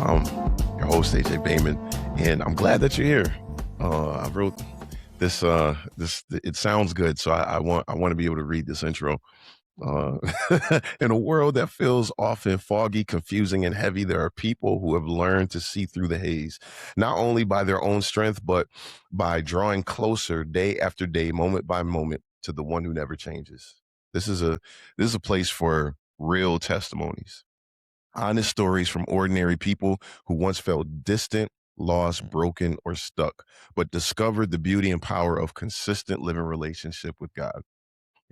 I'm your host, AJ Bayman, and I'm glad that you're here. I wrote this. It sounds good, so I want to be able to read this intro. Uh, in a world that feels often foggy, confusing, and heavy, there are people who have learned to see through the haze, not only by their own strength, but by drawing closer day after day, moment by moment, to the one who never changes. This is a place for real testimonies, honest stories from ordinary people who once felt distant, lost, broken, or stuck, but discovered the beauty and power of consistent living relationship with God.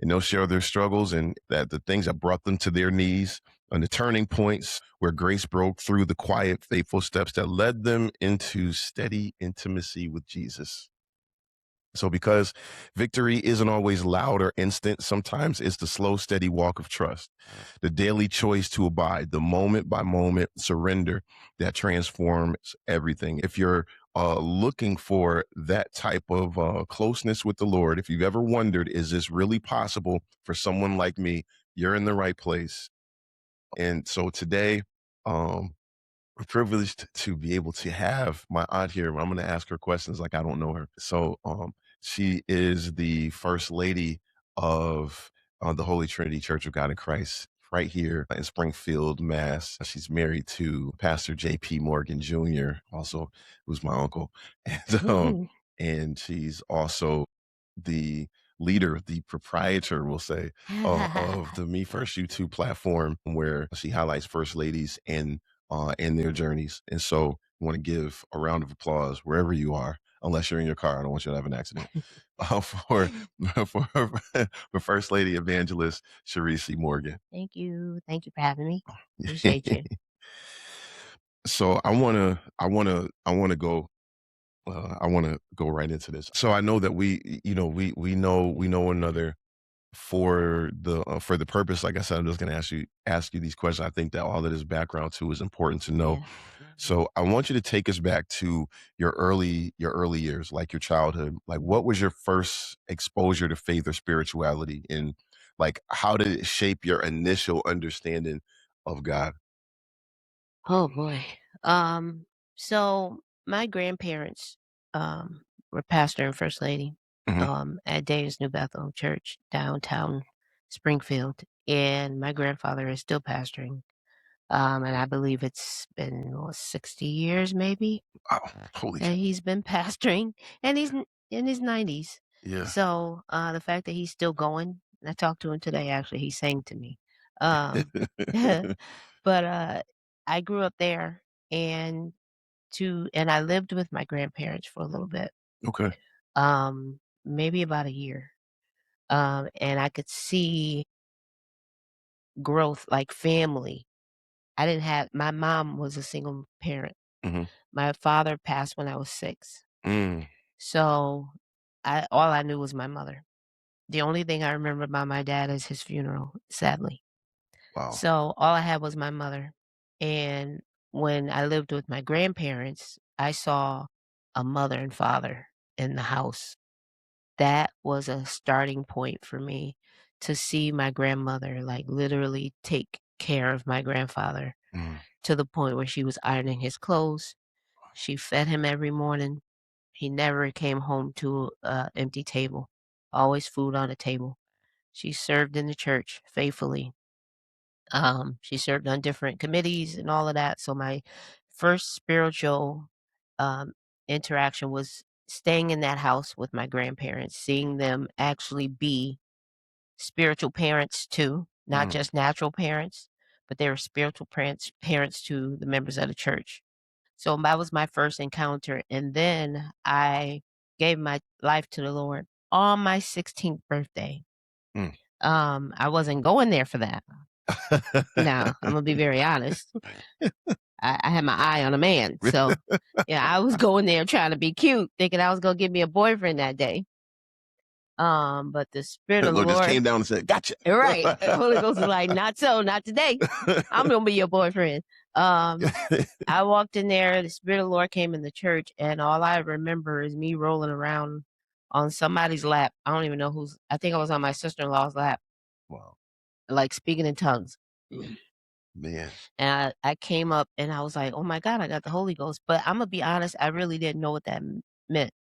And they'll share their struggles and that the things that brought them to their knees and the turning points where grace broke through, the quiet, faithful steps that led them into steady intimacy with Jesus. So, because victory isn't always loud or instant, sometimes it's the slow, steady walk of trust, the daily choice to abide, the moment by moment surrender that transforms everything. If you're looking for that type of closeness with the Lord, if you've ever wondered, is this really possible for someone like me? You're in the right place. And so today, we're privileged to be able to have my aunt here. I'm going to ask her questions like I don't know her. So she is the first lady of the Holy Trinity Church of God in Christ right here in Springfield, Mass. She's married to Pastor J.P. Morgan Jr., also who's my uncle. And she's also the leader, the proprietor, we'll say, of the Me First YouTube platform, where she highlights first ladies and their journeys. And so I want to give a round of applause wherever you are, unless you're in your car. I don't want you to have an accident. For First Lady Evangelist Shirisse Morgan. Thank you. Thank you for having me. Appreciate you. So I want to go right into this. So I know that we know one another for the purpose. Like I said, I'm just going to ask you these questions. I think that all of this background too is important to know. Yeah. So I want you to take us back to your early years, like your childhood. Like, what was your first exposure to faith or spirituality, and like how did it shape your initial understanding of God? Oh boy. So my grandparents were pastor and first lady Mhm. at Dave's New Bethel Church downtown Springfield. And my grandfather is still pastoring. And I believe it's been 60 years maybe Oh, holy that he's been pastoring, and he's in his 90s. yeah. So the fact that he's still going, and I talked to him today, actually, he sang to me. Um, but I grew up there, and I lived with my grandparents for a little bit, Okay. maybe about a year. And I could see growth, like family. I didn't have My mom was a single parent. Mhm. My father passed when I was 6. Mm. So all I knew was my mother. The only thing I remember about my dad is his funeral, sadly. Wow. So all I had was my mother. And when I lived with my grandparents, I saw a mother and father in the house. That was a starting point for me to see my grandmother like literally take care of my grandfather Mm. to the point where she was ironing his clothes. She fed him every morning. He never came home to an empty table, always food on the table. She served in the church faithfully. She served on different committees and all of that. So my first spiritual um, interaction was staying in that house with my grandparents, seeing them actually be spiritual parents too, not just natural parents, but they were spiritual parents to the members of the church. So that was my first encounter. And then I gave my life to the Lord on my 16th birthday. Mm. I wasn't going there for that. Now, I'm gonna be very honest. I had my eye on a man. So yeah, I was going there trying to be cute, thinking I was gonna get me a boyfriend that day. But the Spirit The of the Lord just Lord, came down and said, "Gotcha." right. Holy Ghost is like, not so, not today. I'm gonna be your boyfriend. I walked in there, the Spirit of the Lord came in the church, and all I remember is me rolling around on somebody's lap. I don't even know who's. I think I was on my sister-in-law's lap, Wow. like speaking in tongues. Man. And I came up and I was like, "Oh my God, I got the Holy Ghost." But Imma be honest, I really didn't know what that meant.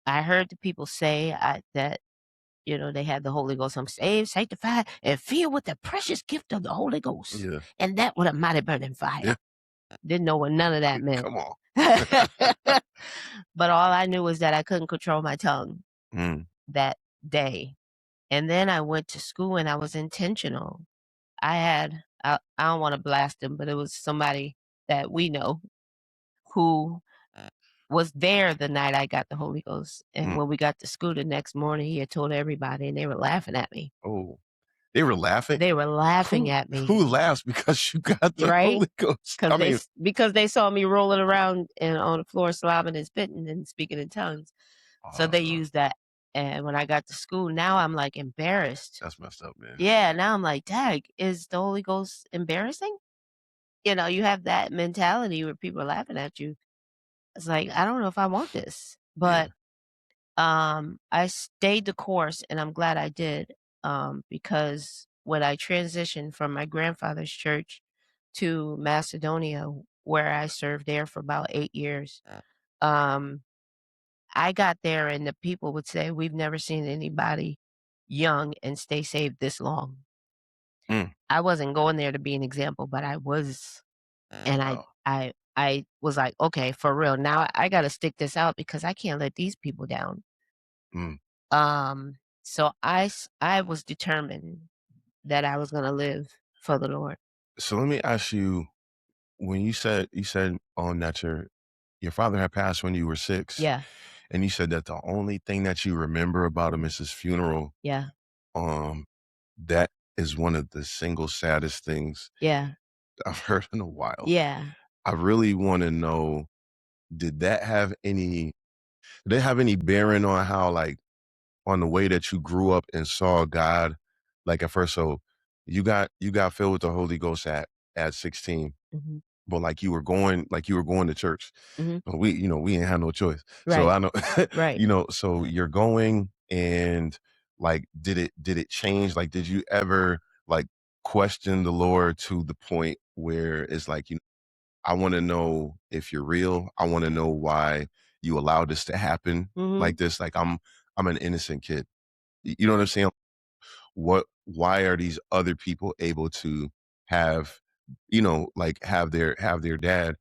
I heard the people say that, they had the Holy Ghost. "I'm saved, sanctified, and filled with the precious gift of the Holy Ghost, Yeah. and that with a mighty burning Yeah. fire." Didn't know what none of that meant. Come on. But all I knew was that I couldn't control my tongue Mm. that day. And then I went to school and I was intentional. I don't wanna blast him, but it was somebody that we know who was there the night I got the Holy Ghost, and Mm. when we got to school the next morning, he had told everybody, and they were laughing at me. Oh, they were laughing? They were laughing Who at me. who laughs because you got the Right? Holy Ghost? I mean, Because they saw me rolling around and on the floor slobbing and spitting and speaking in tongues. So they uh, used that, and when I got to school, now I'm, like, embarrassed. that's messed up, man. Yeah, now I'm like, "Dang, is the Holy Ghost embarrassing?" You have that mentality where people are laughing at you. It's like, I don't know if I want this, Yeah. but, I stayed the course, and I'm glad I did, because when I transitioned from my grandfather's church to Macedonia, where I served there for about 8 years, um, I got there and the people would say, "We've never seen anybody young and stay saved this long." Mm. I wasn't going there to be an example, but I was. And Wow. I was like, "Okay, for real, now I gotta stick this out because I can't let these people down." Mm. So I was determined that I was gonna live for the Lord. So let me ask you, when you said that your father had passed when you were 6, Yeah, and you said that the only thing that you remember about him is his funeral. yeah, Um, that is one of the single saddest things yeah, I've heard in a while. yeah. I really wanna know, did that have any did it have any bearing on how, like, on the way that you grew up and saw God, like, at first? So you got filled with the Holy Ghost at 16, Mhm, but, like you were going to church. mhm. But we ain't had no choice. So Right, I know, right. so you're going, and, like, did it change? Like, did you ever, like, question the Lord to the point where it's like, I wanna know if you're real. I wanna know why you allowed this to happen like Mhm. this. Like, I'm an innocent kid. You know what I'm saying? Why are these other people able to have, like, have their dad,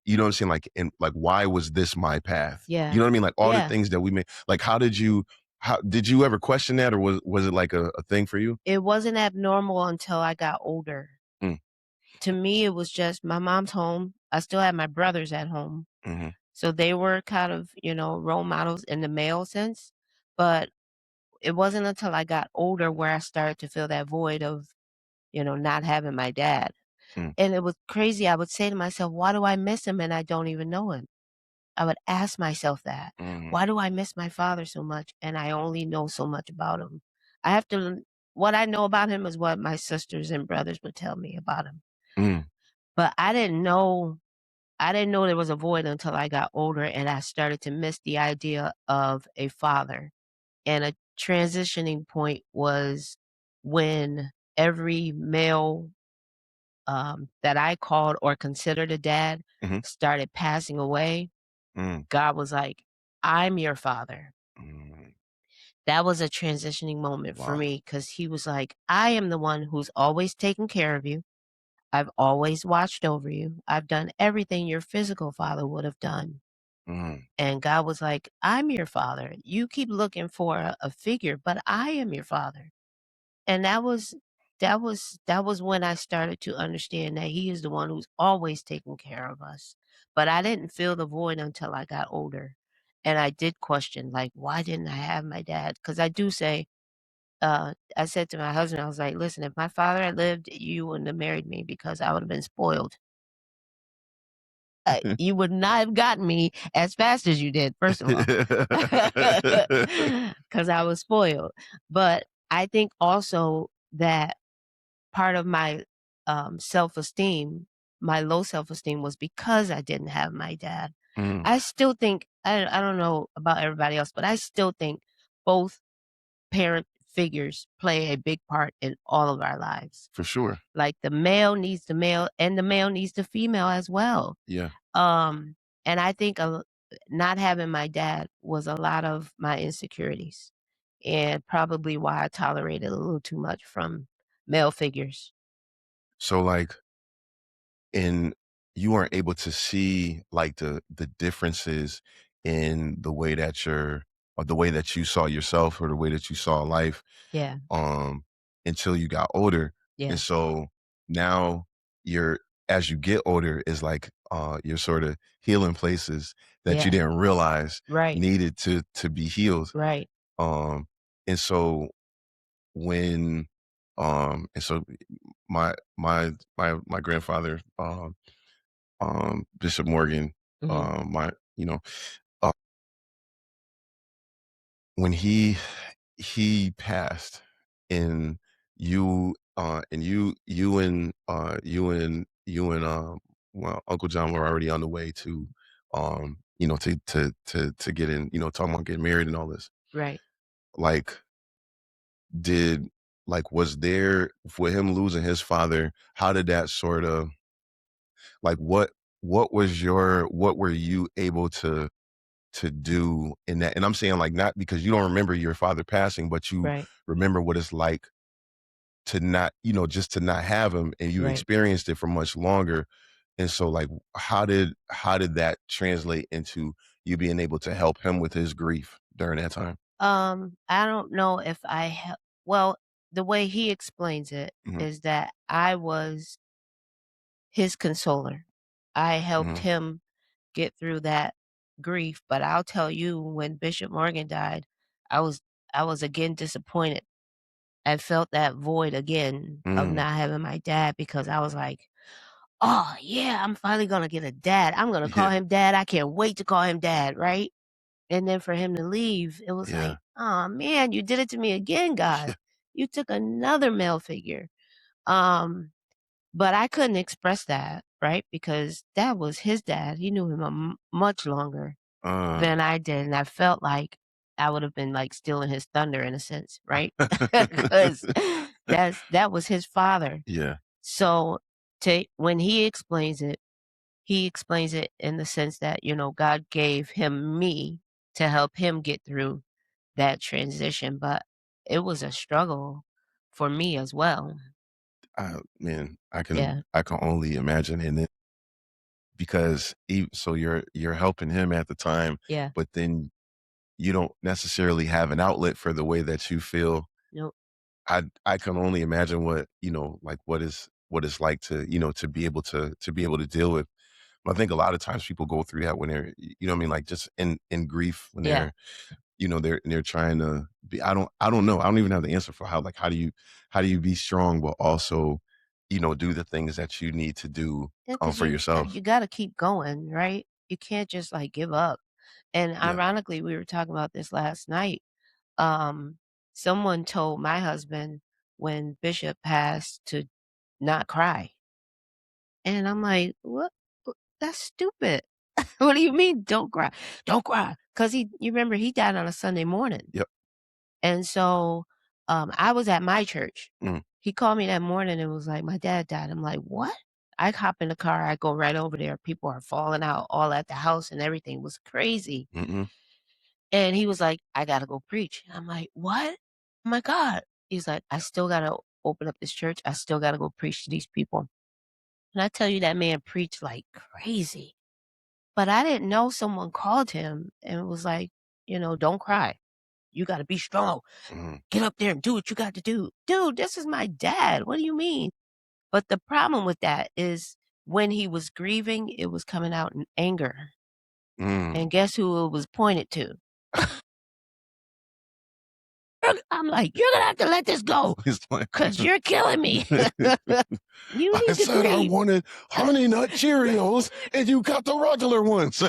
you know what I'm saying? Like, and, like, why was this my path? You Yeah, know what I mean? Like, all the yeah. things that we made, like, how did you ever question that, or was it like a thing for you? It wasn't abnormal until I got older. Mm. To me, it was just my mom's home. I still had my brothers at home. Mhm. So they were kind of, role models in the male sense, but it wasn't until I got older where I started to feel that void of, not having my dad. Mm. And it was crazy. I would say to myself, "Why do I miss him and I don't even know him?" I would ask myself that. Mhm. "Why do I miss my father so much and I only know so much about him?" I have to what I know about him is what my sisters and brothers would tell me about him. Mm. But I didn't know there was a void until I got older and I started to miss the idea of a father. And a transitioning point was when every male, that I called or considered a dad Mhm. started passing away. Mm. God was like, "I'm your father." Mm. That was a transitioning moment for Wow. me because he was like, "I am the one who's always taken care of you. I've always watched over you. I've done everything your physical father would have done." Mm. And God was like, "I'm your father. You keep looking for a figure, but I am your father." And that was when I started to understand that he is the one who's always taking care of us. But I didn't feel the void until I got older. And I did question, like, why didn't I have my dad? Because I do say, I said to my husband, I was like, "Listen, if my father had lived, you wouldn't have married me because I would have been spoiled. You would not have gotten me as fast as you did, first of all, because I was spoiled. But I think also that part of my, self-esteem, my low self-esteem was because I didn't have my dad. Mm. I still think I don't know about everybody else, but I still think both parent figures play a big part in all of our lives. For sure. Like, the male needs the male, and the male needs the female as well. Yeah. Um, and I think not having my dad was a lot of my insecurities, and probably why I tolerated a little too much from male figures. So, like, in you weren't able to see, like, the differences in the way that you're or the way that you saw yourself or the way that you saw life, Yeah, um, until you got older. And yeah, so now you're as you get older is like, you're sorta healing places that you yeah, didn't realize right, needed to be healed. right, Um, and so when, and so my grandfather, Bishop Morgan, mhm, my uh, when he passed, and you and well, Uncle John were already on the way to, to get in, talking about getting married and all this. right. Like, did was there for him losing his father, how did that sort of like what were you able to do in that? And I'm saying, like, not because you don't remember your father passing, but you Right, remember what it's like to not, just to not have him, and you right. experienced it for much longer. And so, like, how did that translate into you being able to help him with his grief during that time? I don't know if well, the way he explains it Mhm, is that I was his consoler. I helped mhm, him get through that grief, but I'll tell you, when Bishop Morgan died, I was I was again disappointed. I felt that void again of mm, not having my dad, because I was like, "Oh, yeah, I'm finally gonna get a dad. I'm gonna call yeah, him dad. I can't wait to call him dad," right? And then for him to leave, it was yeah, like, "Oh, man, you did it to me again, God. yeah, You took another male figure." Um, but I couldn't express that, right? Because that was his dad. He knew him much longer uh, than I did, and I felt like I would have been, like, stealing his thunder in a sense, right? Because that was his father. yeah. So, to when he explains it in the sense that, God gave him me to help him get through that transition, but it was a struggle for me as well. Man, I can Yeah, I can only imagine. And then because so you're helping him at the time, yeah, but then you don't necessarily have an outlet for the way that you feel. nope, I can only imagine what, like, what it's like to, to be able to deal with. I think a lot of times people go through that when they're, what I mean, like, just in grief when yeah. they're trying to be. I don't know. I don't even have the answer for how do you be strong but also, do the things that you need to do, Yeah, 'cause for yourself. you gotta keep going, right? You can't just, like, give up. And Yeah. ironically, we were talking about this last night. Um, Someone told my husband when Bishop passed to not cry. And I'm like, "What? That's stupid." "What do you mean, don't cry?" "Don't cry." 'Cause you remember he died on a Sunday morning. Yep. And so, I was at my church. Mm, He called me that morning and was like, "My dad died." I'm like, "What?" I hop in the car, I go right over there. People are falling out all at the house and everything. It was crazy. mm-mm, And he was like, "I gotta go preach." I'm like, "What? Oh my God." He's like, "I still gotta open up this church. I still gotta go preach to these people." And I tell you, that man preached like crazy. But I didn't know someone called him and was like, "Don't cry. You gotta be strong. mm, Get up there and do what you got to do." Dude, this is my dad. What do you mean? But the problem with that is, when he was grieving, it was coming out in anger. mm. And guess who it was pointed to? I'm like, "You're gonna have to let this go, It's like, 'cause you're killing me. You I need to said I grieve." wanted Honey Nut Cheerios, and you got the regular ones.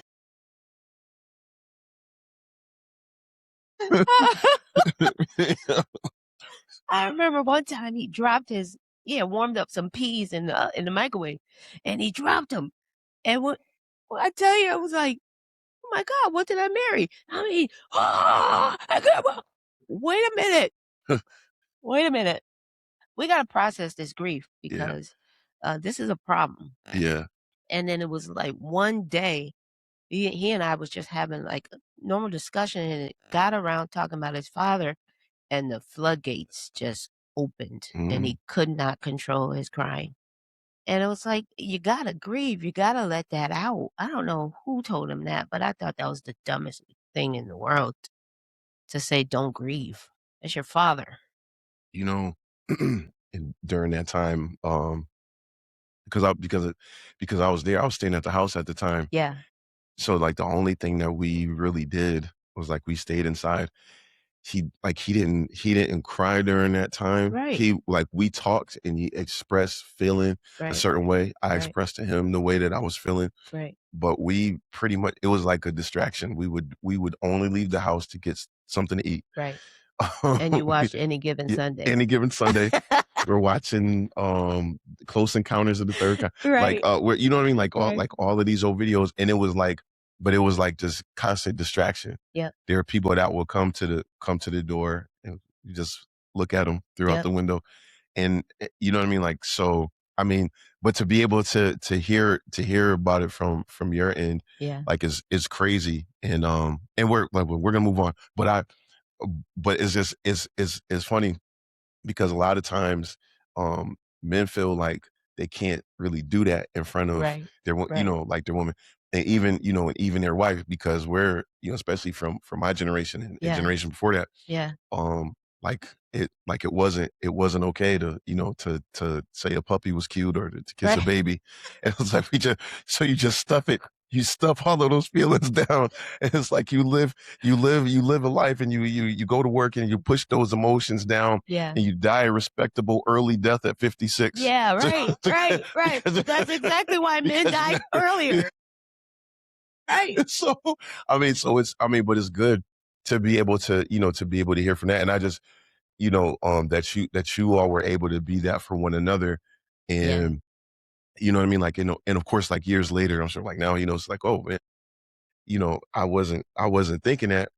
I remember one time he dropped warmed up some peas in the microwave, and he dropped them. And when I tell you, I was like, "Oh my God, what did I marry?" I mean, I can't, wait a minute. Wait a minute. We got to process this grief Yeah. because this is a problem. Yeah. And then it was like one day, he and I was just having like a normal discussion, and it got around talking about his father, and the floodgates just opened, and Mm. he could not control his crying. And it was like, you gotta grieve, you gotta let that out. I don't know who told him that, but I thought that was the dumbest thing in the world to say, "Don't grieve." It's your father. You know, and during that time, because I was there, I was staying at the house at the time. Yeah, So, like, the only thing that we really did was, like, we stayed inside. He didn't cry during that time. right, He like, we talked and he expressed feeling a right, certain way. I right, expressed to him the way that I was feeling, right, but we pretty much it was like a distraction. We would only leave the house to get something to eat. right. And you watched Any Given Yeah, Sunday. any given Sunday, we're watching Close Encounters of the Third Kind. Like, Right, we're, you know what I mean? right. Like all of these old videos, and it was like, but it was like just constant distraction. Yep, There are people that will come to the door, and you just look at them throughout yep, the window, and you know what I mean? Like, so I mean, but to be able to hear about it from your end, yeah, like, is crazy, and we're gonna move on, but it's just it's funny because a lot of times, men feel like they can't really do that in front of right, right. like their woman, and even their wife, because we're, especially from my generation and Yeah, generation before that, yeah, um, it wasn't okay to, to say a puppy was cute or to kiss a right. baby. It was like, so you just stuff it. You stuff all of those feelings down, and it's like you live a life, and you go to work, and you push those emotions down, Yeah. and you die a respectable early death at 56. Yeah, right, right, right. Because That's exactly why men because die earlier. Right. so but it's good to be able to hear from that, and I just, that you all were able to be that for one another. Yeah, And you know what I mean? Like, and of course, like, years later, I'm sure, like, now, it's like, oh man, I wasn't thinking that,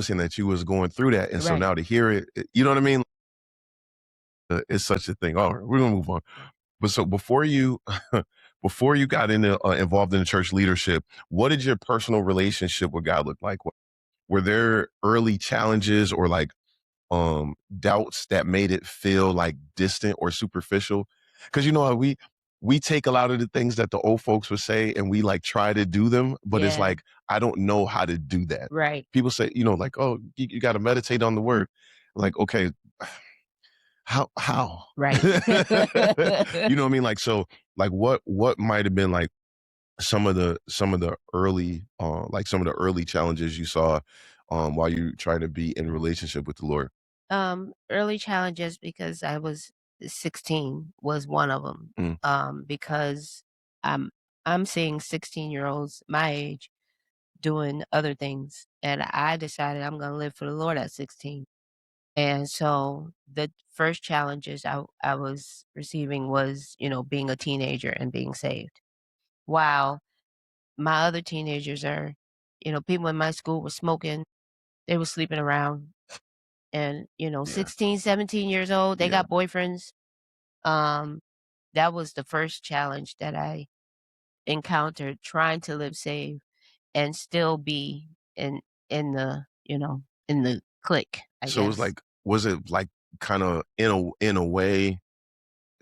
saying that you was going through that. And so right. now to hear it, you know what I mean? It's such a thing. All right, we're gonna move on. But so before you, before you got involved in the church leadership, what did your personal relationship with God look like? Were there early challenges or like doubts that made it feel like distant or superficial? Because we take a lot of the things that the old folks would say, and we like try to do them, but it's Yeah, like, I don't know how to do that. right, People say, like, oh, you got to meditate on the word. Like, okay, how right. you know what I mean? Like, so, like, what might have been like some of the early challenges you saw while you try to be in relationship with the Lord? Early challenges because I was 16 was one of them. Mm, Because I'm I'm seeing 16-year-olds my age doing other things, and I decided I'm gonna live for the Lord at 16. And so the first challenges I was receiving was, being a teenager and being saved. While my other teenagers are, people in my school were smoking, they were sleeping around, and, yeah, 16, 17 years old, they yeah. got boyfriends. Um, that was the first challenge that I encountered trying to live saved and still be in the clique, I So it was guess. like, was it like kind of in a way,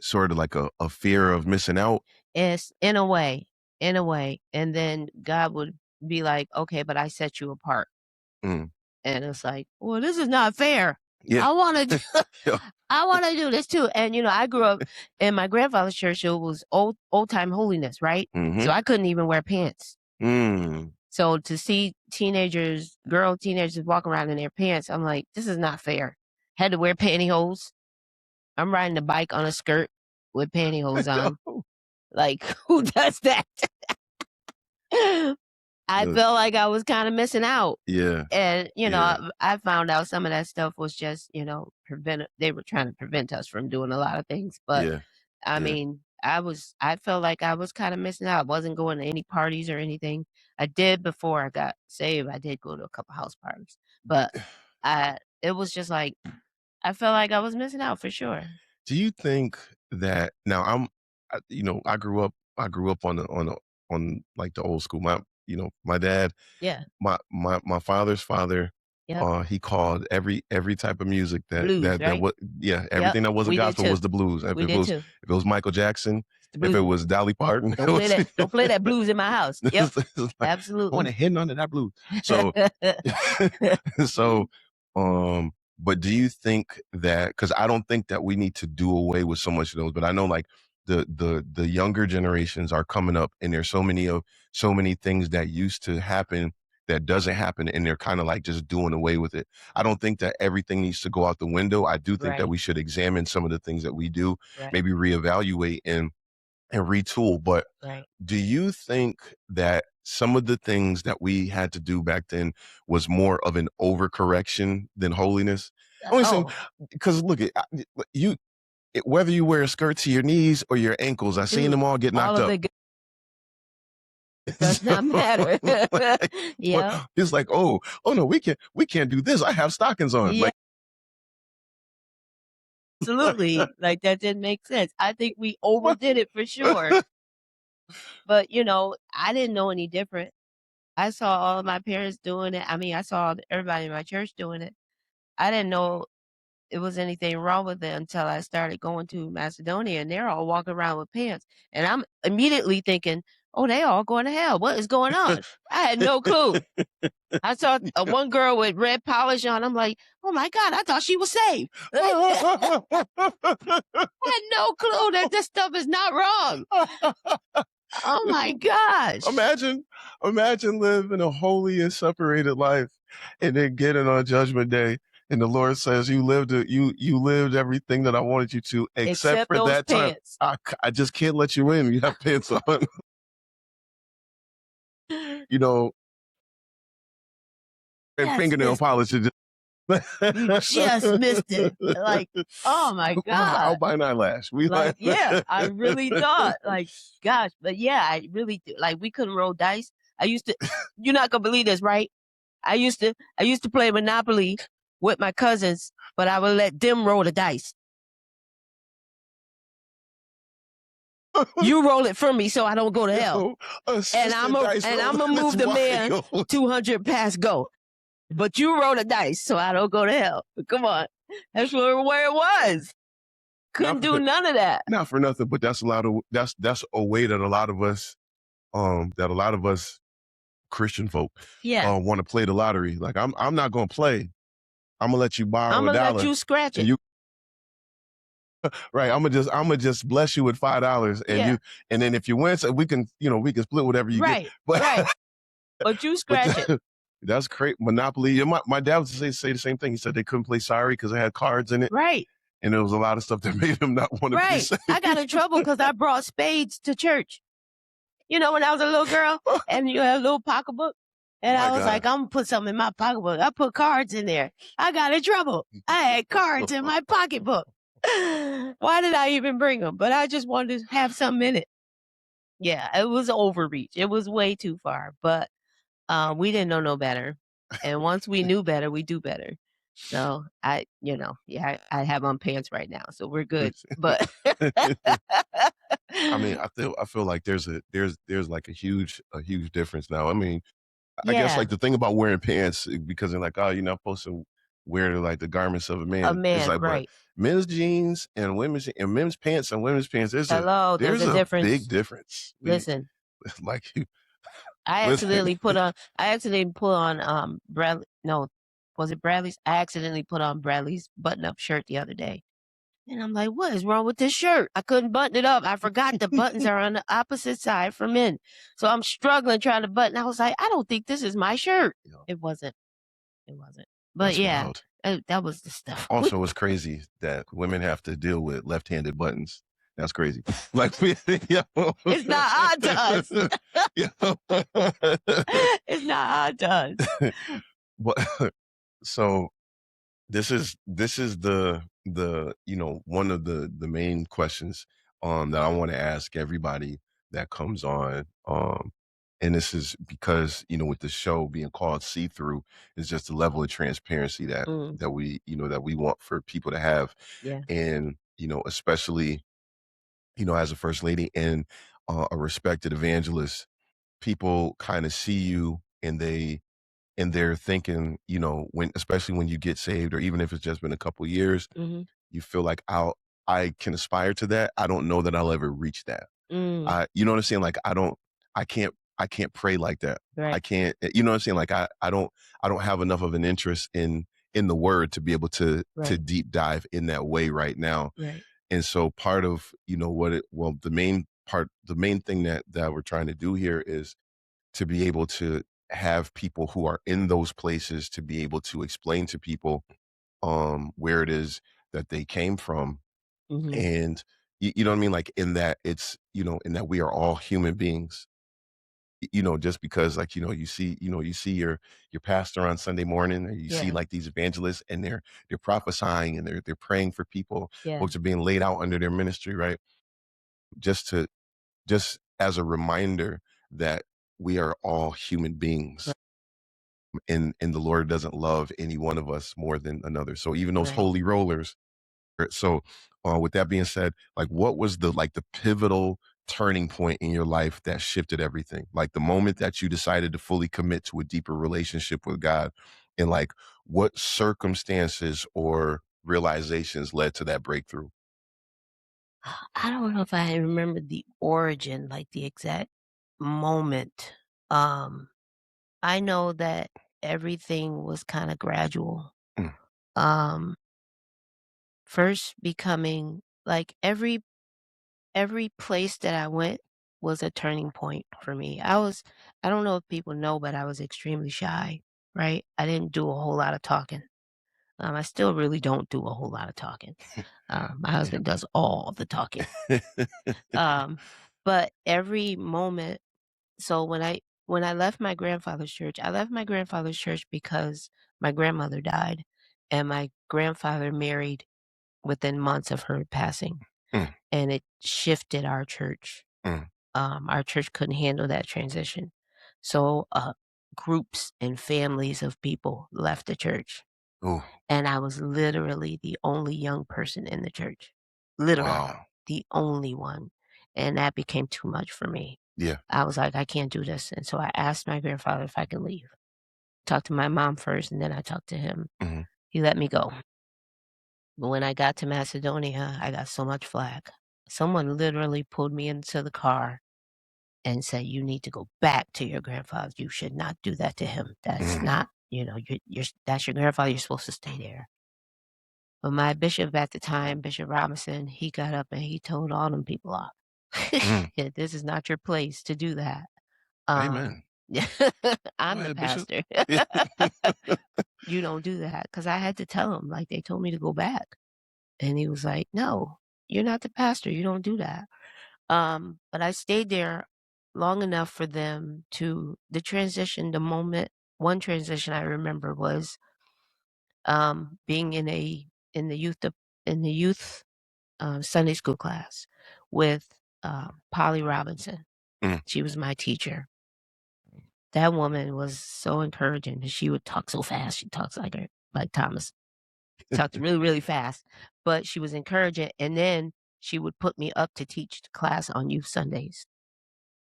sort of like a fear of missing out? It's in a way, and then God would be like, "Okay, but I set you apart." Mm, And it's like, "Well, this is not fair. yeah, I wanna do yeah. I wanna do this too." And, I grew up in my grandfather's church, so it was old time holiness, right? So Mm-hmm. I couldn't even wear pants. Mm, So to see teenagers walk around in their pants, I'm like, "This is not fair." Had to wear pantyhose. I'm riding a bike on a skirt with pantyhose on. Like, who does that? I the- felt like I was kinda missing out. yeah, And, yeah, I found out some of that stuff was just, prevent they were trying to prevent us from doing a lot of things. But, yeah, I yeah. mean, I felt like I was kinda missing out. I wasn't going to any parties or anything. I did before I got saved. I did go to a couple house parties, but it was just like, I felt like I was missing out for sure. Do you think that now I grew up on like the old school. My dad, Yeah. my father's father, Yep. he called every type of music Blues, that right? what yeah, Yep. everything that wasn't We did gospel too. was the blues. We did too. If it was Michael Jackson, It's the if it blues. was Dolly Parton, it Don't play was that. Don't play that blues in my house. Yep. it's like I want Absolutely. to hit under that blues. So so but do you think that, because I don't think that we need to do away with so much of those, but I know like the younger generations are coming up, and there's so many things that used to happen that doesn't happen, and they're kind of like just doing away with it. I don't think that everything needs to go out the window. I do think that Right. we should examine some of the things that we do, Right. maybe reevaluate and retool. But Right. do you think that some of the things that we had to do back then was more of an overcorrection than holiness? Only saying, Oh, because look at you, whether you wear a skirt to your knees or your ankles, I seen dude, them all get all knocked of up. it does not matter. Like, Yeah. it's like, oh no, we can't do this. I have stockings on. Yeah. Like, Absolutely. Like that didn't make sense. I think we overdid it for sure. But I didn't know any different. I saw all of my parents doing it. I mean, I saw everybody in my church doing it. I didn't know it was anything wrong with it until I started going to Macedonia, and they're all walking around with pants. And I'm immediately thinking, oh, they all going to hell. What is going on? I had no clue. I saw one girl with red polish on. I'm like, oh my God, I thought she was saved. I had no clue that this stuff is not wrong. Oh my gosh. Imagine living a holy and separated life, and then getting on Judgment Day, and the Lord says you lived everything that I wanted you to, except for those that time. pants. I just can't let you in. You have pants on. And Just fingernail missed it. polish. You just missed it. Like, oh my God. Albino eyelash. Like, yeah, I really thought, like, gosh, but yeah, I really do. Like, we couldn't roll dice. I used to, you're not gonna believe this, right? I used to play Monopoly with my cousins, but I would let them roll the dice. You roll it for me so I don't go to hell. And I'm gonna move the man 200 past go. But you roll the dice so I don't go to hell. Come on. That's where it was. Couldn't do none of that. Not for nothing, but that's a way that a lot of us Christian folk want to play the lottery. Like, I'm not gonna play. I'm gonna let you borrow I'm $1. gonna let you scratch it. Right. I'm gonna just bless you with $5, and and then if you win, so we can split whatever you get. Right. But you scratch it. That's great. Monopoly. My dad would say the same thing. He said they couldn't play Sorry because it had cards in it. Right. And there was a lot of stuff that made him not want to play Sorry. I got in trouble because I brought spades to church. When I was a little girl, and you had a little pocketbook. And I was like, I'm going to put something in my pocketbook. I put cards in there. I got in trouble. I had cards in my pocketbook. Why did I even bring them? But I just wanted to have something in it. Yeah, it was overreach. It was way too far. But we didn't know no better. And once we knew better, we do better. So I have on pants right now, so we're good. But I mean, I feel like there's like a huge difference now. I mean, I guess like the thing about wearing pants, because they're like, oh, you're not supposed to wear like the garments of a man. It's like, right. But men's jeans and men's pants and women's pants, there's a difference. big difference. Listen, like I accidentally put on Bradley. No, was it Bradley's? I accidentally put on Bradley's button-up shirt the other day. And I'm like, what is wrong with this shirt? I couldn't button it up. I forgot the buttons are on the opposite side from in. So I'm struggling trying to button. I was like, I don't think this is my shirt. It wasn't. But that's wild. that was the stuff. Also, it's crazy that women have to deal with left-handed buttons. That's crazy. Like, it's not odd to us. It's not odd to us. But so this is the one of the main questions that I want to ask everybody that comes on, And this is because, with the show being called See-Thru, is just the level of transparency that Mm, that we want for people to have. yeah. And, especially, as a first lady and a respected evangelist, people kind of see you and they're thinking, especially when you get saved, or even if it's just been a couple years, Mhm. you feel like I can aspire to that. I don't know that I'll ever reach that. Mm, You know what I'm saying? Like I can't pray like that. I right, can't, you know what I'm saying? Like I don't have enough of an interest in the word to be able to right, deep dive in that way right now. right. And so part of, the main thing that we're trying to do here is to be able to have people who are in those places to be able to explain to people where it is that they came from. Mhm. And you know what I mean? Like in that in that we are all human beings. Just because, like, you see your pastor on Sunday morning, or you see Yeah, like these evangelists, and they're prophesying, and they're praying for people. yeah. Folks are being laid out under their ministry, right? Just as a reminder that we are all human beings, Right, and the Lord doesn't love any one of us more than another. So even those right. holy rollers. So, with that being said, like, what was the pivotal turning point in your life that shifted everything? Like the moment that you decided to fully commit to a deeper relationship with God, and like what circumstances or realizations led to that breakthrough? I don't know if I remember the origin, like the exact moment. Um, I know that everything was kinda gradual. Mm, Um, First becoming like every place that I went was a turning point for me. I don't know if people know, but I was extremely shy, right? I didn't do a whole lot of talking. I still really don't do a whole lot of talking. My yeah. husband does all the talking. Um, but every moment, so when I left my grandfather's church, I left my grandfather's church because my grandmother died and my grandfather married within months of her passing, Mm, and it shifted our church. mm, Our church couldn't handle that transition. So, groups and families of people left the church, oh, and I was literally the only young person in the church. Literally, wow. the only one, and that became too much for me. Yeah. I was like, "I can't do this," and so I asked my grandfather if I could leave. Talked to my mom first, and then I talked to him. Hmm. He let me go. But when I got to Macedonia, I got so much flack. Someone literally pulled me into the car and said, "You need to go back to your grandfather. You should not do that to him. That's Mm, not, that's your grandfather. You're supposed to stay there." But my bishop at the time, Bishop Robinson, he got up and he told all them people off. mm. Yeah, this is not your place to do that. Amen. Yeah, Go I'm the ahead, Bishop. pastor. You don't do that because I had to tell him, like, they told me to go back. And he was like, "No, you're not the pastor. You don't do that." But I stayed there long enough for them to the moment one transition I remember was, being in the youth dep in the youth, Sunday school class with, Polly Robinson. Mm, She was my teacher. That woman was so encouraging, and she would talk so fast. She talks like Thomas. Talked really, really fast, but she was encouraging, and then she would put me up to teach the class on youth Sundays,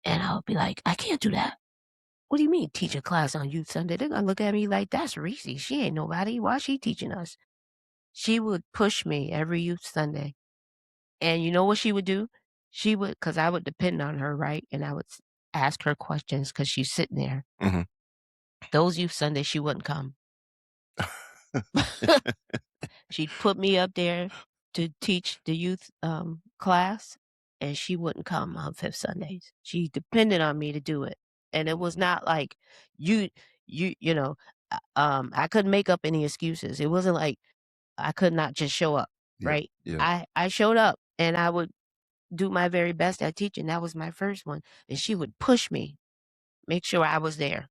and I would be like, "I can't do that." "What do you mean teach a class on youth Sunday?" They're gonna look at me like, "That's Reese. She ain't nobody. Why she teaching us?" She would push me every youth Sunday, and you know what she would do? She would, cause I would depend on her, right? And I would ask her questions cause she's sitting there. mhm. Those youth Sundays, she wouldn't come. She'd put me up there to teach the youth, class, and she wouldn't come on 5th Sundays. She depended on me to do it, and it was not like you you know, I couldn't make up any excuses. It wasn't like I could not just show up, Yeah. right? Yeah. I showed up, and I would do my very best at teaching. That was my first one, and she would push me, make sure I was there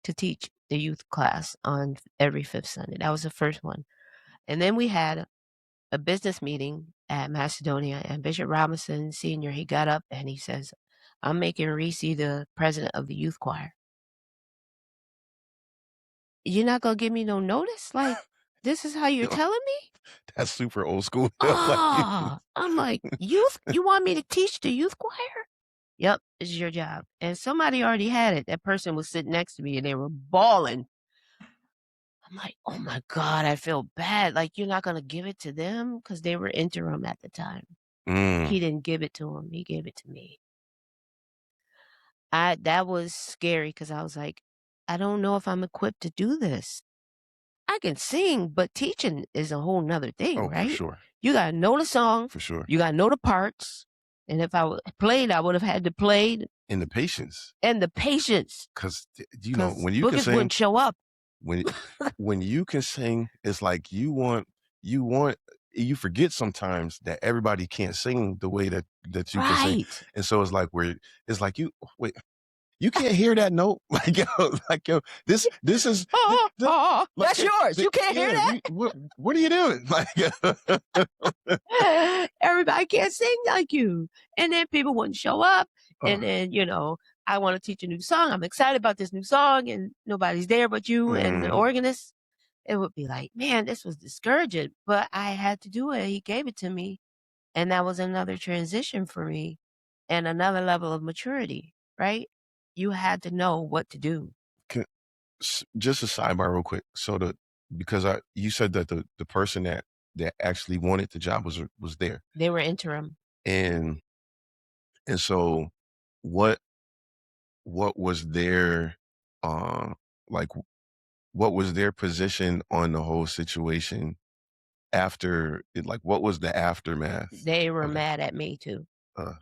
to teach the youth class on every 5th Sunday. That was the first one, and then we had a business meeting at Macedonia, and Bishop Robinson Sr., he got up and he says, I'm making Reese the president of the youth choir. You're not gonna give me no notice? Like, this is how you're You know, telling me? that's super old school. Like, Ah, I'm like, "Youth? You want me to teach the youth choir?" "Yep, this is your job." And somebody already had it. That person was sitting next to me, and they were bawling. I'm like, "Oh my god, I feel bad." Like, "You're not gonna give it to them because they were interim at the time. He mm, didn't give it to him, he gave it to me. That was scary because I was like, "I don't know if I'm equipped to do this." I can sing, but teaching is a whole 'nother thing, oh, for right? sure, You gotta know the song, for sure. you gotta know the parts, and if I played, I would have had to play And the patience, and the patience, because you know, because when you can boogers sing, wouldn't show up. when when you can sing, it's like you want you forget sometimes that everybody can't sing the way that you can sing, Right. and so it's like where it's like you wait. You can't hear that note, like yo, this is "Ah, ah, like that's yours, you can't hear yeah. that?" What are you doing? Like, Everybody can't sing like you. And then people wouldn't show up. uh, And then, I want to teach a new song. I'm excited about this new song and nobody's there but you and the mm, organist. It would be like, man, this was discouraging, but I had to do it. He gave it to me. And that was another transition for me and another level of maturity, right? You had to know what to do. can, just a sidebar real quick. So because you said that the person that actually wanted the job was there, They were interim. and so what was their uh like what was their position on the whole situation after it, like what was the aftermath They were of that? mad at me too. Uh,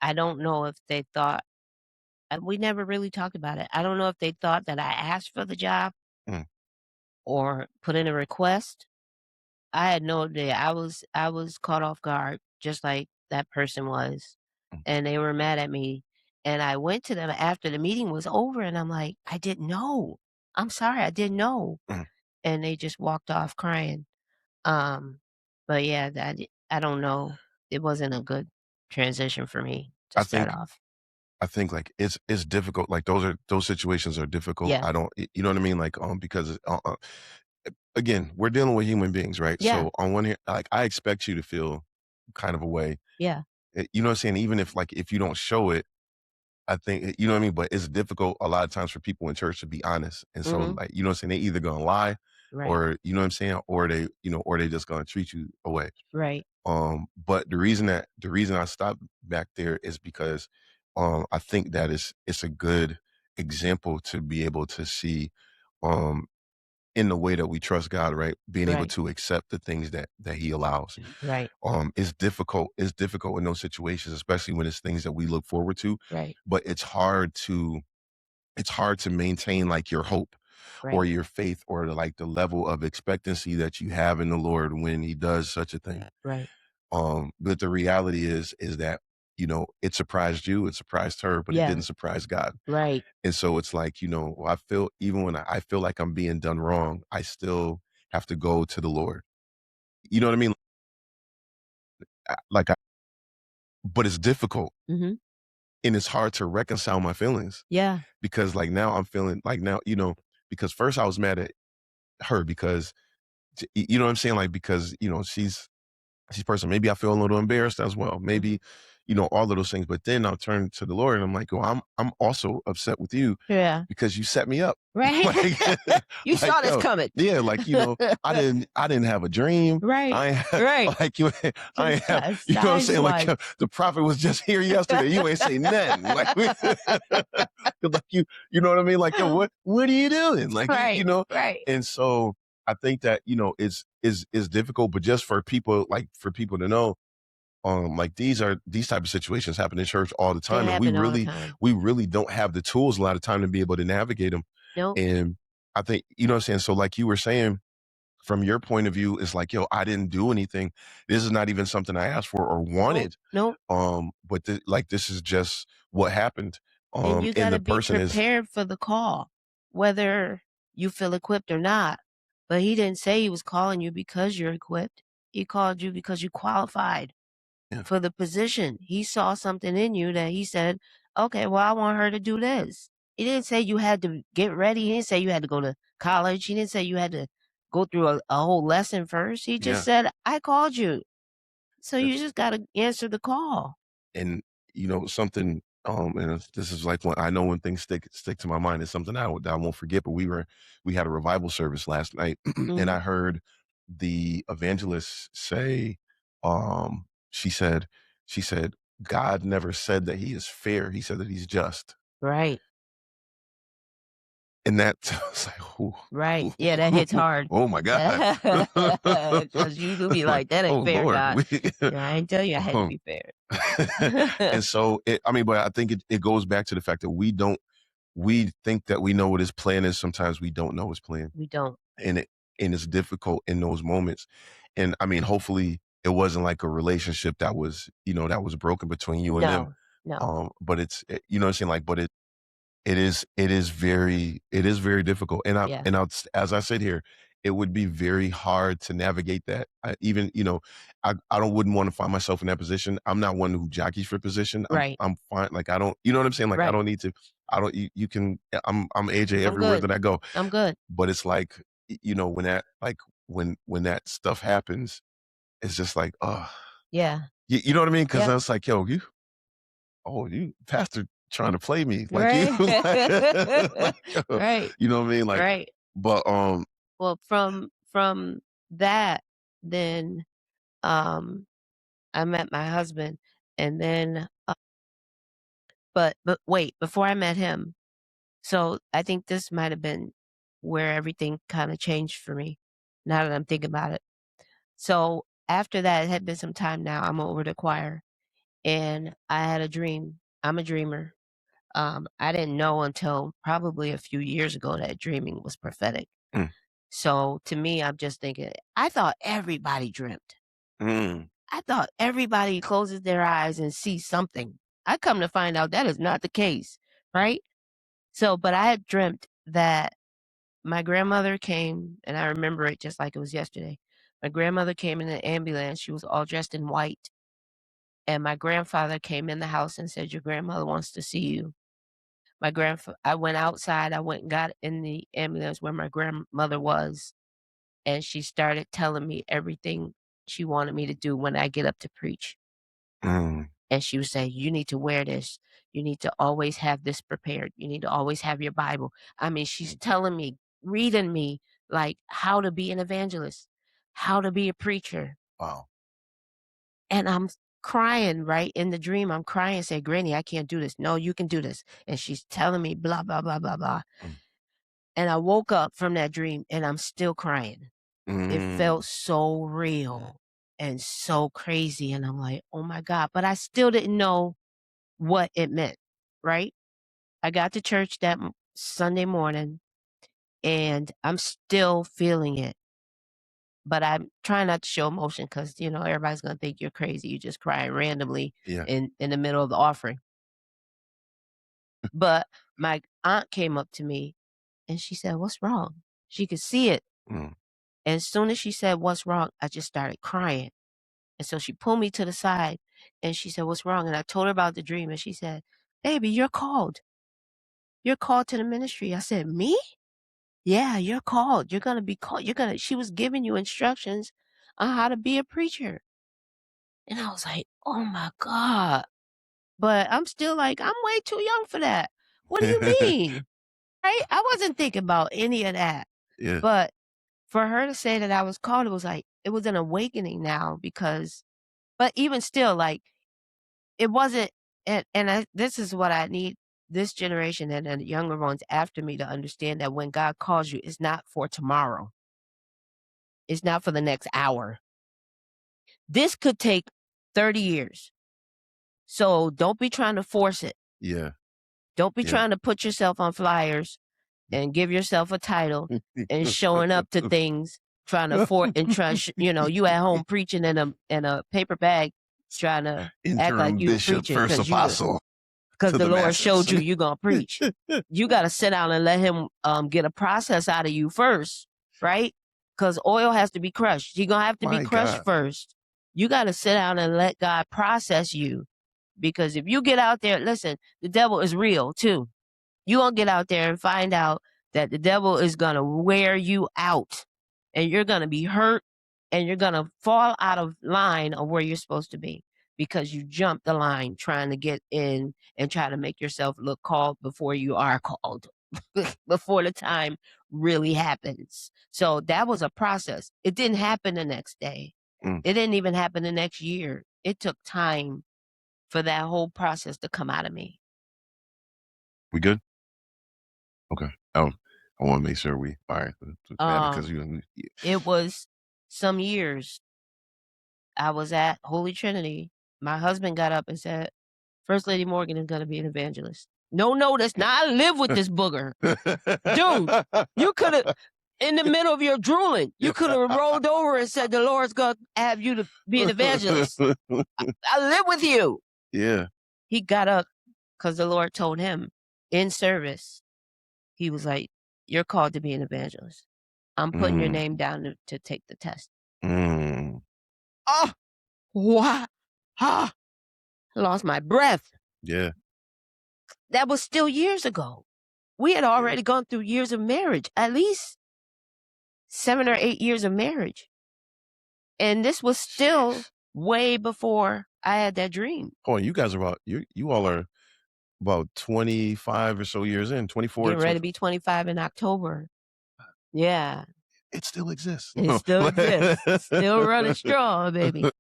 I don't know if they thought we never really talked about it. I don't know if they thought that I asked for the job mm, or put in a request. I had no idea. I was caught off guard just like that person was, mm, and they were mad at me, and I went to them after the meeting was over, and I'm like, "I didn't know. I'm sorry, I didn't know." mm. And they just walked off crying. Um, but yeah, I don't know. It wasn't a good transition for me to I start think off. like it's difficult. Like those situations are difficult. Yeah. I don't, you know what I mean? Like because again, we're dealing with human beings, right? Yeah. So on one hand, like I expect you to feel kind of a way. Yeah. You know what I'm saying? Even if like if you don't show it, I think you know what I mean. But it's difficult a lot of times for people in church to be honest, and so Mhm. like you know what I'm saying, they either gonna lie, Right. or you know what I'm saying, or they or they just gonna treat you away. Right. But the reason I stopped back there is because I think that it's a good example to be able to see um in the way that we trust God, right? Being able Right. to accept the things that He allows. Right. It's difficult in those situations, especially when it's things that we look forward to. Right. But it's hard to maintain like your hope or Right. your faith or like the level of expectancy that you have in the Lord when He does such a thing. Right. But the reality is that, it surprised you, it surprised her, but it Yeah. didn't surprise God. Right. And so it's like, I feel even when I feel like I'm being done wrong, I still have to go to the Lord. You know what I mean? Like, but it's difficult Mhm. and it's hard to reconcile my feelings Yeah. because like now I'm feeling like now, because first I was mad at her because, you know what I'm saying? Like, because, she's person. Maybe I feel a little embarrassed as well. Mhm. Maybe, all of those things. But then I'll turn to the Lord and I'm like, well, I'm also upset with you Yeah. because you set me up. Right. like, You like saw this yo, coming. yeah, like I didn't have a dream. Right. I ain't Right. like you. I ain't Just have. a You know what I'm saying? Like sideswipe. the prophet was just here yesterday. You ain't say nothing. Like, like you know what I mean? Like yo, what are you doing? Like Right. Right. and so I think that is difficult, but just for people for people to know, like these type of situations happen in church all the They time, and we happen all the really time. don't have the tools a lot of time to be able to navigate them. Nope. And I think you know what I'm saying. So like you were saying, from your point of view, it's like yo, I didn't do anything. This is not even something I asked for or Nope. wanted. Nope. But like this is just what happened. And you And gotta the be person is prepared for the call, whether you feel equipped or not. But he didn't say he was calling you because you're equipped. He called you because you qualified. for the position. He saw something in you that he said, okay, well, I want her to do this. He didn't say you had to get ready. He didn't say you had to go to college. He didn't say you had to go through a whole lesson first. He just said, I called you. So you just got to answer the call. And something, and this is like, when I know when things stick to my mind, it's something that I won't forget. But we had a revival service last night, and I heard the evangelist say, she said, God never said that he is fair. He said that he's just. Right. And that was like, ooh, right. Yeah, that hits hard. Oh my God. Because you do be like, that ain't fair, Lord. God. I ain't tell you I had to be fair. And so, but I think it goes back to the fact that we think that we know what his plan is. Sometimes we don't know his plan. We don't. And it's difficult in those moments. And hopefully it wasn't like a relationship that was broken between you and them. No. But it's, you know what I'm saying? Like, but it is very difficult. And as I said here, it would be very hard to navigate that. I wouldn't want to find myself in that position. I'm not one who jockeys for position. I'm fine. Like, I don't, you know what I'm saying? Like, I don't need to, you can, I'm AJ everywhere that I go. I'm good. But it's like, when that, like, when that stuff happens, it's just like, oh, yeah. You know what I mean? Cause I was like, yo, you pastor trying to play me, like, right. right. You know what I mean? Like, right. But well, from that, then I met my husband, and then but wait, before I met him, so I think this might have been where everything kind of changed for me, now that I'm thinking about it. So after that, it had been some time now. I'm over the choir, and I had a dream. I'm a dreamer. I didn't know until probably a few years ago that dreaming was prophetic. So to me, I'm just thinking, I thought everybody dreamt. I thought everybody closes their eyes and sees something. I come to find out that is not the case, right? So, but I had dreamt that my grandmother came, and I remember it just like it was yesterday. My grandmother came in an ambulance. She was all dressed in white. And my grandfather came in the house and said, your grandmother wants to see you. I went outside. I went and got in the ambulance where my grandmother was. And she started telling me everything she wanted me to do when I get up to preach. And she would say, you need to wear this. You need to always have this prepared. You need to always have your Bible. I mean, she's telling me, reading me, like, how to be an evangelist, how to be a preacher. Wow. And I'm crying, right? In the dream, I'm crying, say, Granny, I can't do this. No, you can do this. And she's telling me blah, blah, blah, blah, blah. And I woke up from that dream and I'm still crying. It felt so real and so crazy. And I'm like, oh my God. But I still didn't know what it meant, right? I got to church that Sunday morning and I'm still feeling it. But I'm trying not to show emotion because, everybody's going to think you're crazy. You just crying randomly in the middle of the offering. But my aunt came up to me and she said, what's wrong? She could see it. And as soon as she said, what's wrong? I just started crying. And so she pulled me to the side and she said, what's wrong? And I told her about the dream. And she said, baby, you're called. You're called to the ministry. I said, me? Yeah, you're called. You're going to be called. She was giving you instructions on how to be a preacher. And I was like, oh my God. But I'm still like, I'm way too young for that. What do you mean? Right? I wasn't thinking about any of that. Yeah. But for her to say that I was called, it was an awakening now but even still, like, it wasn't, this is what I need this generation and the younger ones after me to understand, that when God calls you, it's not for tomorrow. It's not for the next hour. This could take 30 years. So don't be trying to force it. Yeah. Don't be trying to put yourself on flyers and give yourself a title and showing up to things, trying to you at home preaching in a paper bag, trying to act like you bishop, preaching first apostle, because the Lord showed you you're gonna preach. You got to sit down and let him get a process out of you first, right? Because oil has to be crushed. You're gonna have to be crushed first. You got to sit down and let God process you. Because if you get out there, listen, the devil is real too. You gonna get out there and find out that the devil is gonna wear you out, and you're gonna be hurt, and you're gonna fall out of line of where you're supposed to be because you jumped the line trying to get in and try to make yourself look called before you are called, before the time really happens. So that was a process. It didn't happen the next day. Mm. It didn't even happen the next year. It took time for that whole process to come out of me. We good? Okay. I want to make sure we all right. It's bad because you. It was some years. I was at Holy Trinity. My husband got up and said, First Lady Morgan is going to be an evangelist. No notice. Now I live with this booger. Dude, you could have, in the middle of your drooling, you could have rolled over and said, the Lord's going to have you to be an evangelist. I live with you. Yeah. He got up because the Lord told him in service, he was like, you're called to be an evangelist. I'm putting your name down to take the test. Mm. Oh, what? Ah, I lost my breath. Yeah. That was still years ago. We had already gone through years of marriage, at least 7 or 8 years of marriage. And this was still way before I had that dream. Oh, you guys are about you all are about 25 or so years in, 24. Getting ready to be 25 in October. Yeah. It still exists. It still exists. Still running strong, baby.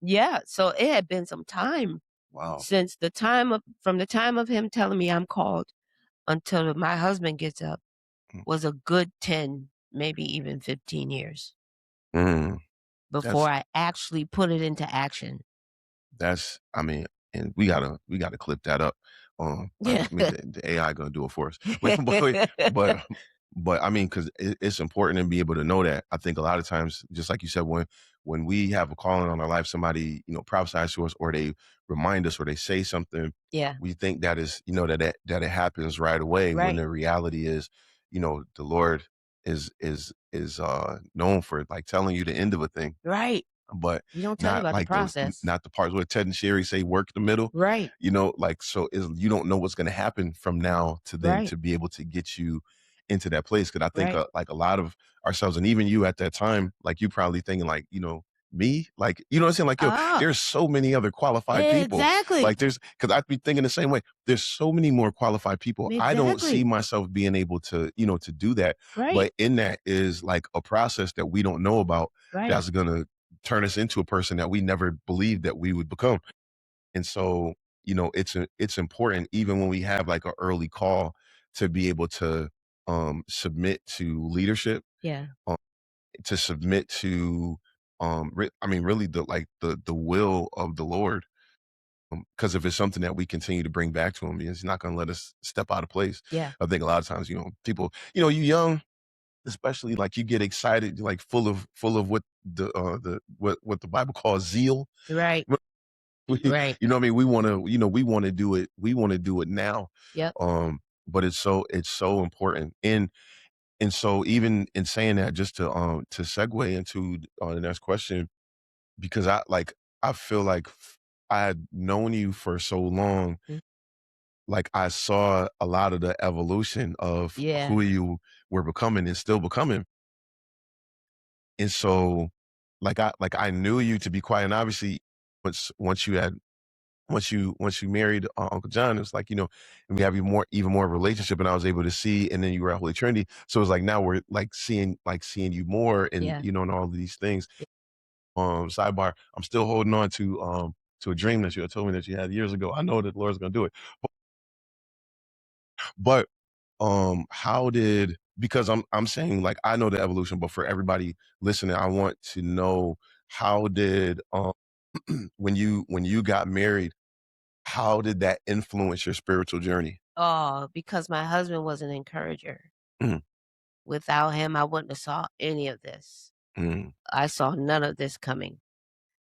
Yeah. So it had been some time. Wow. Since from the time of him telling me I'm called until my husband gets up was a good 10, maybe even 15 years before I actually put it into action. I mean, and we gotta clip that up. I mean, the AI gonna do it for us. But I mean, because it's important to be able to know that. I think a lot of times, just like you said, when we have a calling on our life, somebody prophesies to us, or they remind us, or they say something, we think that is that it happens right away. When the reality is, the Lord is known for like telling you the end of a thing. Right. But you don't tell you about the process. Not the parts where Ted and Sherry say work the middle. Right. So you don't know what's going to happen from now to then to be able to get you into that place. Cause I think like a lot of ourselves, and even you at that time, like you probably thinking like, me, like, you know what I'm saying? Like, there's so many other qualified people. Exactly. Like cause I'd be thinking the same way. There's so many more qualified people. Exactly. I don't see myself being able to, to do that. Right. But in that is like a process that we don't know about. Right. That's going to turn us into a person that we never believed that we would become. And so, it's important, even when we have like an early call, to be able to submit to leadership. Yeah. To submit to really the will of the Lord. Because if it's something that we continue to bring back to him, he's not going to let us step out of place. Yeah. I think a lot of times, people, you young, especially, like, you get excited, like full of what what the Bible calls zeal. Right. Right. You know what I mean? We want to do it. We want to do it now. Yep. But it's so important. And so, even in saying that, just to segue into the next question, because I feel like I had known you for so long, like I saw a lot of the evolution of who you were becoming and still becoming. And so, I knew you to be quiet, and obviously, once you married Uncle John, it was like, and we have even more relationship, and I was able to see, and then you were at Holy Trinity. So it's like now we're like seeing you more, and and all of these things. Sidebar, I'm still holding on to a dream that you had told me that you had years ago. I know that the Lord's gonna do it. But how did, because I'm saying, like, I know the evolution, but for everybody listening, I want to know, how did when you got married, how did that influence your spiritual journey? Oh, because my husband was an encourager. Mm. Without him, I wouldn't have saw any of this. Mm. I saw none of this coming.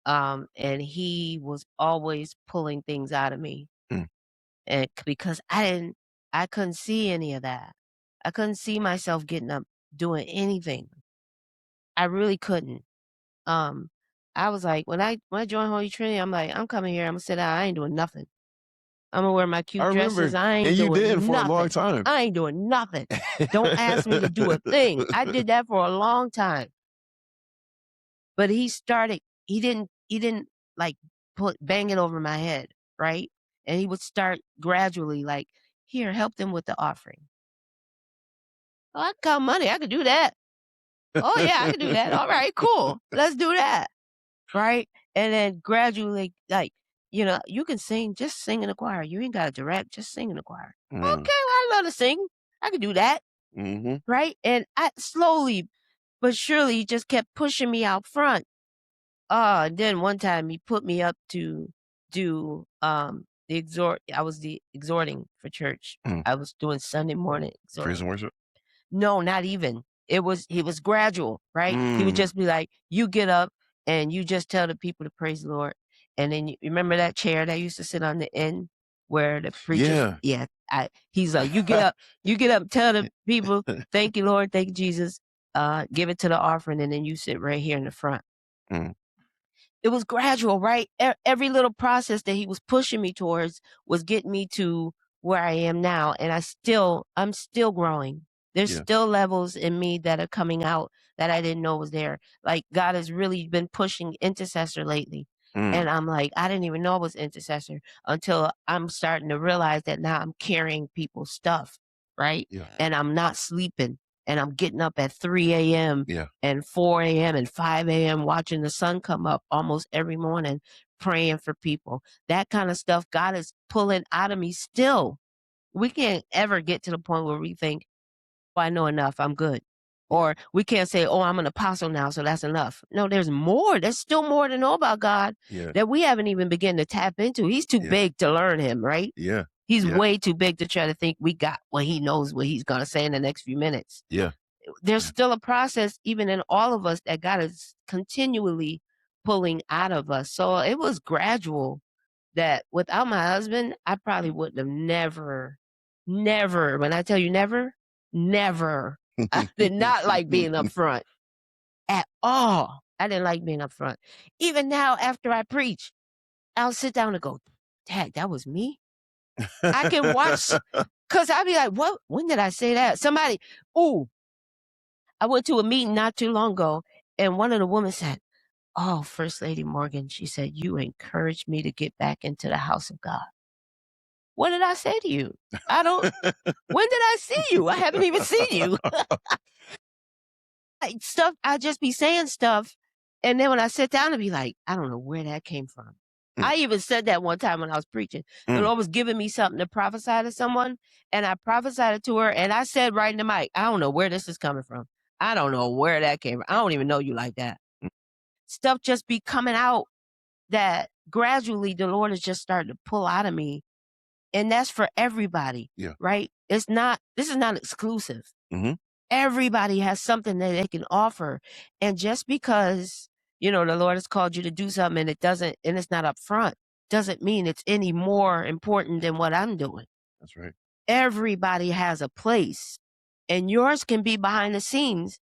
And he was always pulling things out of me. And because I couldn't see any of that. I couldn't see myself getting up, doing anything. I really couldn't. I was like, when I joined Holy Trinity, I'm like, I'm coming here, I'm gonna sit down, I ain't doing nothing. I'm gonna wear my I cute dresses, remember, I and ain't you did doing for a long nothing. time. I ain't doing nothing. Don't ask me to do a thing. I did that for a long time. But he didn't like bang it over my head, right? And he would start gradually like, here, help them with the offering. Oh, I can count money. I could do that. Oh yeah, I can do that. All right, cool. Let's do that. Right? And then gradually, like, you can sing, just sing in the choir. You ain't got to direct, just sing in the choir. Okay, well, Mm, I love to sing. I can do that. mhm. Right? And I slowly but surely he just kept pushing me out front. And then one time he put me up to do I was the exhorting for church. Mm. I was doing Sunday morning Praise exhorting. and worship? No, not even. It was gradual, right? He would Mm. just be like, "You get up and you just tell the people to praise the Lord." And then you remember that chair that used to sit on the end where the preachers, Yeah. yeah, he's like, you get up, tell the people, thank you, Lord, thank you, Jesus. Give it to the offering, and then you sit right here in the front. Mm. It was gradual, right? Every little process that he was pushing me towards was getting me to where I am now, and I'm still growing. There's Yeah. still levels in me that are coming out that I didn't know was there. Like God has really been pushing intercessor lately. Mm. And I'm like, I didn't even know I was intercessor until I'm starting to realize that now I'm carrying people's stuff, right? Yeah. And I'm not sleeping and I'm getting up at 3 a.m. Yeah. and 4 a.m. and 5 a.m. watching the sun come up almost every morning, praying for people. That kind of stuff God is pulling out of me still. We can't ever get to the point where we think, oh, I know enough, I'm good. Yeah. Or we can't say, oh, I'm an apostle now, so that's enough. No, there's more. There's still more to know about God Yeah. that we haven't even begun to tap into. He's too Yeah. big to learn him, right? Yeah. He's Yeah. way too big to try to think we got what he knows what he's going to say in the next few minutes. Yeah. There's Yeah. still a process even in all of us that God is continually pulling out of us. So it was gradual that without my husband, I probably wouldn't have never, when I tell you never, I did not like being up front at all. I didn't like being up front. Even now, after I preach, I'll sit down and go, Dad, that was me. I can watch, because I'll be like, what? When did I say that? Somebody, ooh, I went to a meeting not too long ago, and one of the women said, oh, First Lady Morgan, she said, you encouraged me to get back into the house of God. What did I say to you? When did I see you? I haven't even seen you. Stuff, I just be saying stuff. And then when I sit down and be like, I don't know where that came from. Mm. I even said that one time when I was preaching. The Mm. Lord was giving me something to prophesy to someone, and I prophesied it to her, and I said right in the mic, I don't know where this is coming from. I don't know where that came from. I don't even know you like that. Mm. Stuff just be coming out that gradually the Lord is just starting to pull out of me. And that's for everybody, Yeah. right? This is not exclusive. Mhm. Everybody has something that they can offer. And just because, the Lord has called you to do something and it's not up front, doesn't mean it's any more important than what I'm doing. That's right. Everybody has a place, and yours can be behind the scenes,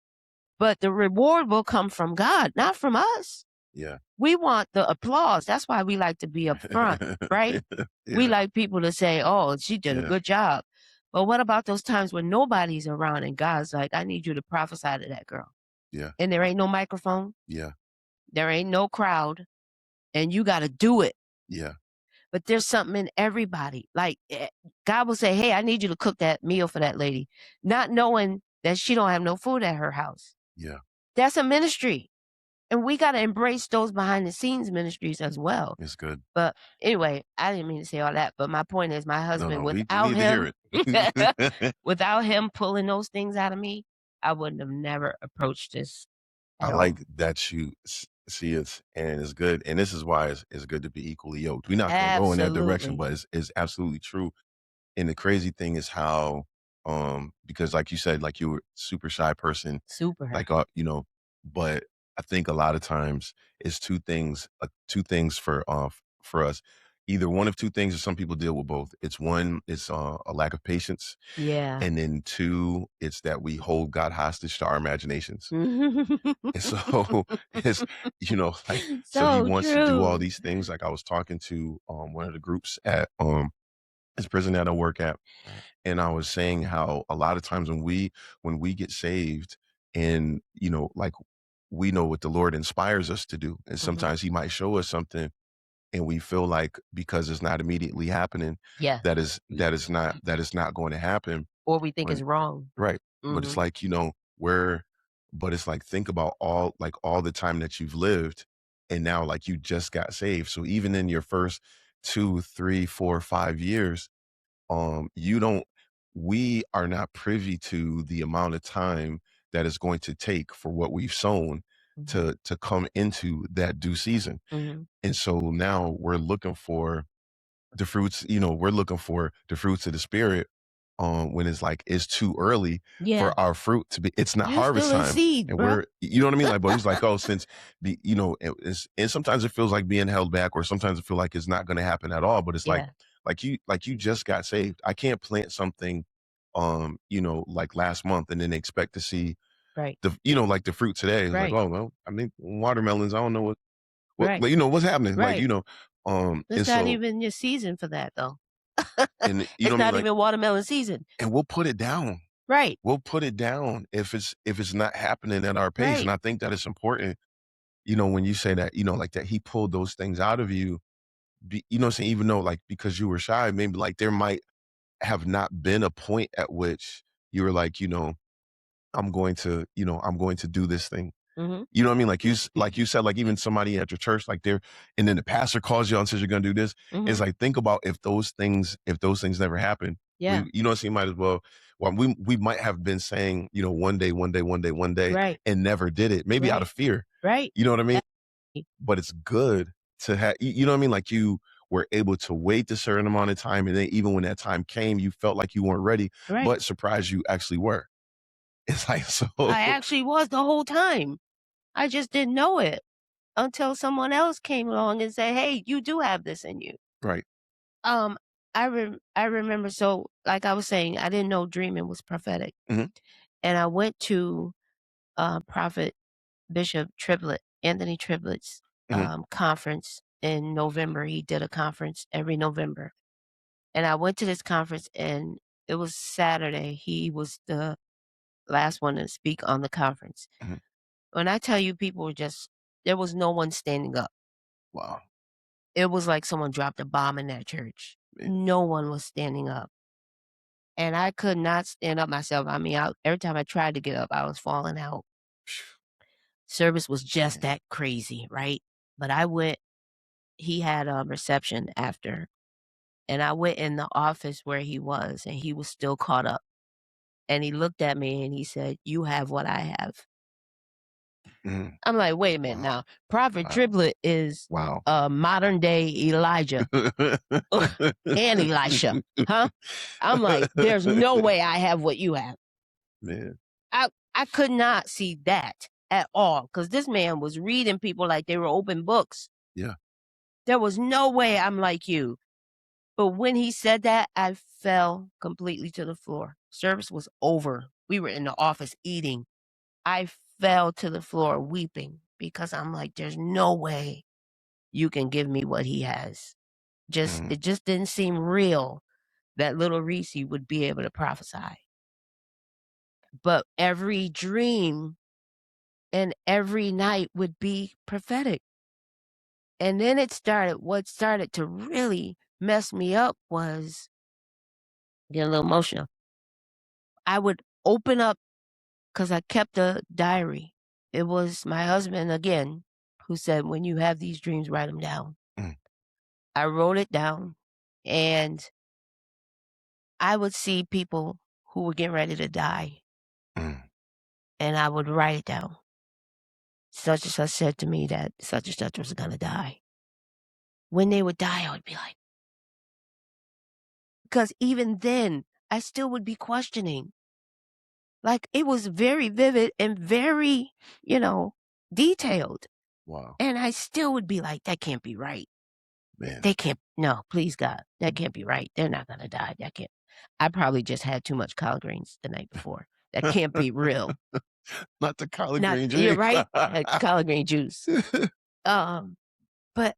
but the reward will come from God, not from us. Yeah. We want the applause. That's why we like to be up front, right? We Yeah. like people to say, oh, she did a Yeah. good job. But what about those times when nobody's around and God's like, I need you to prophesy to that girl. Yeah. And there ain't no microphone, Yeah. there ain't no crowd, and you got to do it. Yeah. But there's something in everybody. Like God will say, hey, I need you to cook that meal for that lady, not knowing that she don't have no food at her house. Yeah. That's a ministry. And we got to embrace those behind the scenes ministries as well. It's good. But anyway, I didn't mean to say all that. But my point is, my husband, No, we need to hear it. without him pulling those things out of me, I wouldn't have never approached this I at all. like that you see it, and it's good. And this is why it's good to be equally yoked. We're not going to go in that direction, Absolutely. but it's absolutely true. And the crazy thing is how, because like you said, like you were a super shy person, Super. like, but I think a lot of times it's two things for us. either one of two things, or some people deal with both. It's one, it's a lack of patience, Yeah. and then two, it's that we hold God hostage to our imaginations. And so it's, like, so he So wants to do all true. these things. Like I was talking to one of the groups at this prison that I work at, and I was saying how a lot of times when we get saved, and like, we know what the Lord inspires us to do, and Mhm. sometimes he might show us something, and we feel like because it's not immediately happening, Yeah. that is not going to happen. Or we think When it's wrong. Right. But it's Mhm. like, where but it's like, think about all the time that you've lived, and now, like, you just got saved. So even in your first 2, 3, 4, 5 years, you don't we are not privy to the amount of time that is going to take for what we've sown Mhm. to come into that due season. Mhm. And so now we're looking for the fruits of the spirit, when it's like it's too early Yeah. for our fruit to be. It's not You harvest still in time, seed, and bruh. you know what I mean? Like, but he's like, oh, since and sometimes it feels like being held back, or sometimes it feel like it's not going to happen at all. But it's Yeah. like you just got saved. I can't plant something, like last month, and then expect to see Right. like the fruit today. It's like, Right. oh well, I mean, watermelons. I don't know what Right. like, what's happening. Like, Right. It's and not so, even your season for that, though. and you know It's what I mean, not like, even watermelon season. and we'll put it down. Right. We'll put it down if it's not happening at our pace. And Right. I think that it's important, when you say that, like that he pulled those things out of you, what I'm saying, even though, like, because you were shy, maybe like there might have not been a point at which you were like, I'm going to do this thing. Mhm. You know what I mean? Like you said, like even somebody at your church, like and then the pastor calls you out and says you're gonna do this. It's Mhm. like, think about if those things never happen. Yeah. So you might as well, we might have been saying, one day, one day, one day, one day, Right. and never did it, maybe out Right. of fear. Right. You know what I mean? Exactly. But it's good to have, you know what I mean? Like, you were able to wait a certain amount of time, and then even when that time came, you felt like you weren't ready, Right. but surprised you actually were. It's like, so I actually was the whole time. I just didn't know it until someone else came along and said, "Hey, you do have this in you." right. Um, I remember, so, like I was saying, I didn't know dreaming was prophetic, Hmm. and I went to, Prophet Bishop Triplet, Anthony Triplet's, Hmm. conference in November. He did a conference every November, and I went to this conference, and it was Saturday. He was the last one to speak on the conference. Hmm. When I tell you, people were just there was no one standing up. Wow. It was like someone dropped a bomb in that church. Man. No one was standing up. And I could not stand up myself. I mean, every time I tried to get up, I was falling out. Service was just Man. that crazy, right? But I went, he had a reception after, and I went in the office where he was, and he was still caught up. And he looked at me and he said, "You have what I have." Mhm. I'm like, wait a minute Wow. now. Prophet Wow. Triplet is Wow. a modern day Elijah and Elisha, huh? I'm like, there's no way I have what you have. Man. I could not see that at all, because this man was reading people like they were open books. Yeah. There was no way I'm like you. But when he said that, I fell completely to the floor. Service was over. We were in the office eating. I fell to the floor weeping because I'm like, there's no way you can give me what he has. Mhm. It just didn't seem real that little Reese would be able to prophesy. But every dream and every night would be prophetic. And then what started to really mess me up was get a little emotional. I would open up because I kept a diary. It was my husband again who said, when you have these dreams, write them down. Mm. I wrote it down, and I would see people who were getting ready to die, Mm. and I would write it down. Such and such said to me that such and such was going to die. When they would die, I would be like, because even then, I still would be questioning. Like, it was very vivid and very, detailed. Wow. And I still would be like, that can't be right. Man. They can't, no, please God, that can't be right. They're not gonna die. That can't. I probably just had too much collard greens the night before. That can't be real. Not the collard Not, green you're juice. right. Had collard green juice. Um, but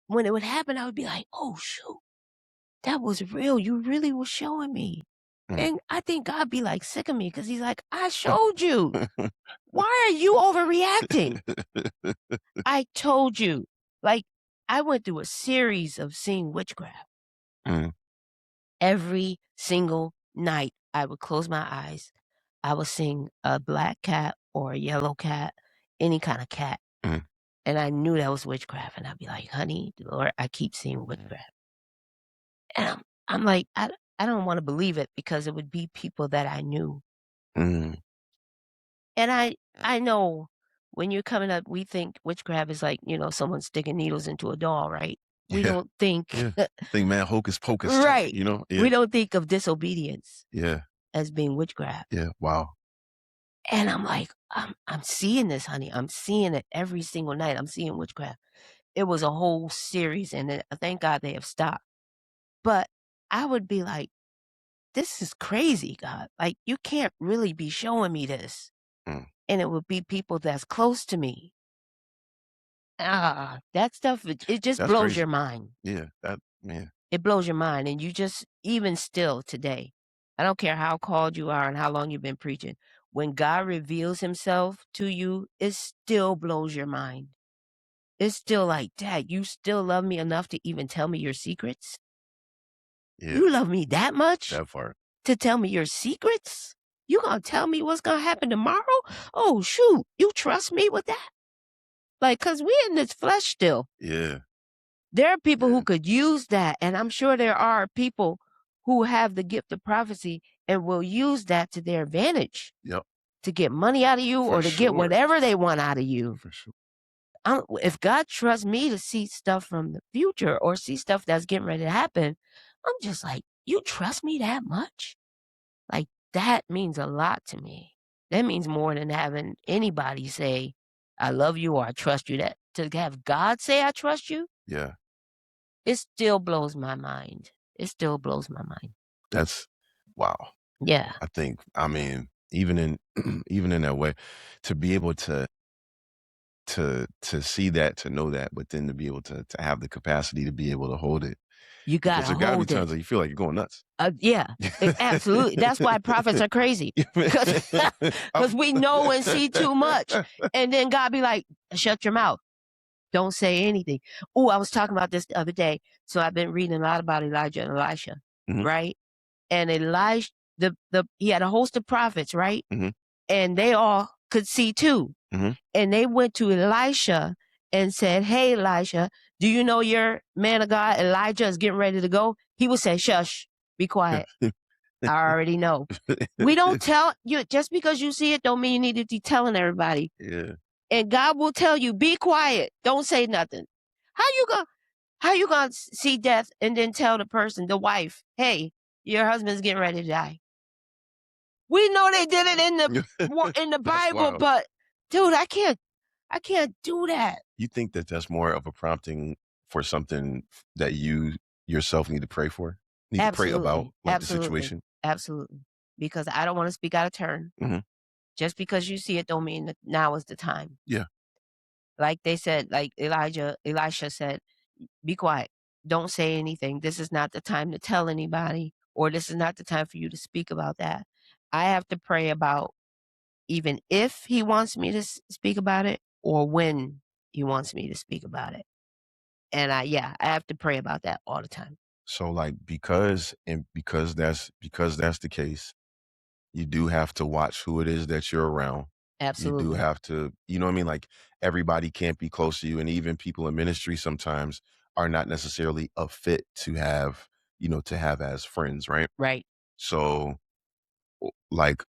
when it would happen, I would be like, "Oh shoot, that was real. You really was showing me." Mm. And I think God be like sick of me because he's like, "I showed you. Why are you overreacting? I told you." Like, I went through a series of seeing witchcraft. Mm, Every single night, I would close my eyes. I would sing a black cat or a yellow cat, any kind of cat. mm, And I knew that was witchcraft. And I'd be like, honey, Lord, I keep seeing witchcraft. And I'm like, I don't want to believe it because it would be people that I knew. mm. And I know when you're coming up, we think witchcraft is like, someone sticking needles into a doll, right? We Yeah, don't think, yeah. Think, man, hocus pocus type, right. Yeah, We don't think of disobedience yeah, as being witchcraft. yeah. Wow. And I'm like, I'm seeing this, honey. I'm seeing it every single night. I'm seeing witchcraft. It was a whole series, and thank God they have stopped. But I would be like, this is crazy, God. Like, you can't really be showing me this. Mm. And it would be people that's close to me. That stuff, it just That's blows crazy. your mind. Yeah, that man. It blows your mind. And you just, even still today, I don't care how called you are and how long you've been preaching. When God reveals himself to you, it still blows your mind. It's still like, Dad, you still love me enough to even tell me your secrets? Yeah, You love me that much that part. to tell me your secrets? You gonna tell me what's gonna happen tomorrow? Oh, shoot. You trust me with that? Like, cause we in this flesh still. Yeah, There are people yeah. who could use that, and I'm sure there are people who have the gift of prophecy and will use that to their advantage Yep. to get money out of you For or to get sure. whatever they want out of you. For sure. If God trusts me to see stuff from the future or see stuff that's getting ready to happen, I'm just like, you trust me that much? Like, that means a lot to me. That means more than having anybody say, I love you or I trust you. That to have God say I trust you, Yeah. it still blows my mind. It still blows my mind. That's wow. Yeah. I mean, even in even in that way, to be able to see that, to know that, but then to be able to have the capacity to be able to hold it. You Because gotta there gotta be hold times it. that you feel like you're going nuts. Yeah, absolutely. That's why prophets are crazy. Because we know and see too much. And then God be like, shut your mouth. Don't say anything. Oh, I was talking about this the other day. So I've been reading a lot about Elijah and Elisha, Mhm, right? And Elijah, he had a host of prophets, right? mhm, And they all could see too. mhm. And they went to Elisha and said, hey, Elisha, do you know your man of God, Elijah, is getting ready to go? He would say, shush, be quiet. I already know. We don't tell you, just because you see it don't mean you need to be telling everybody. Yeah. And God will tell you, be quiet. Don't say nothing. How you gonna see death and then tell the person, the wife, hey, your husband's getting ready to die? We know they did it in the That's Bible, wild. but dude, I can't do that. You think that that's more of a prompting for something that you yourself need to pray for? Need to pray about, Absolutely. like, the Absolutely. situation? Absolutely. Because I don't want to speak out of turn. Mhm. Just because you see it don't mean that now is the time. Yeah. Like they said, like Elisha said, be quiet. Don't say anything. This is not the time to tell anybody, or this is not the time for you to speak about that. I have to pray about even if he wants me to speak about it or when he wants me to speak about it. And I have to pray about that all the time. So, like, because that's the case, you do have to watch who it is that you're around. You do Absolutely. have to, you know what I mean? Like, everybody can't be close to you, and even people in ministry sometimes are not necessarily a fit to have, to have as friends, right? Right. So, like,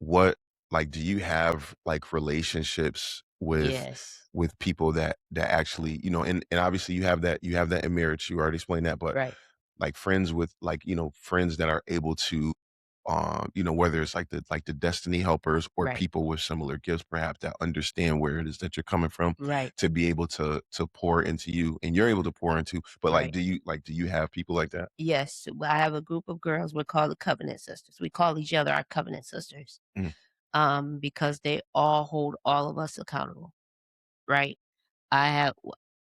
what like, do you have, like, relationships with Yes. people that actually, and obviously you have that in marriage, you already explained that, but, Right. like, friends with, like, friends that are able to whether it's like the destiny helpers or Right. people with similar gifts, perhaps that understand where it is that you're coming from, Right. to be able to pour into you, and you're able to pour into. But Right. do you have people like that? Yes, I have a group of girls. We're called the Covenant Sisters. We call each other our Covenant Sisters, Mm, because they all hold all of us accountable. Right. I have.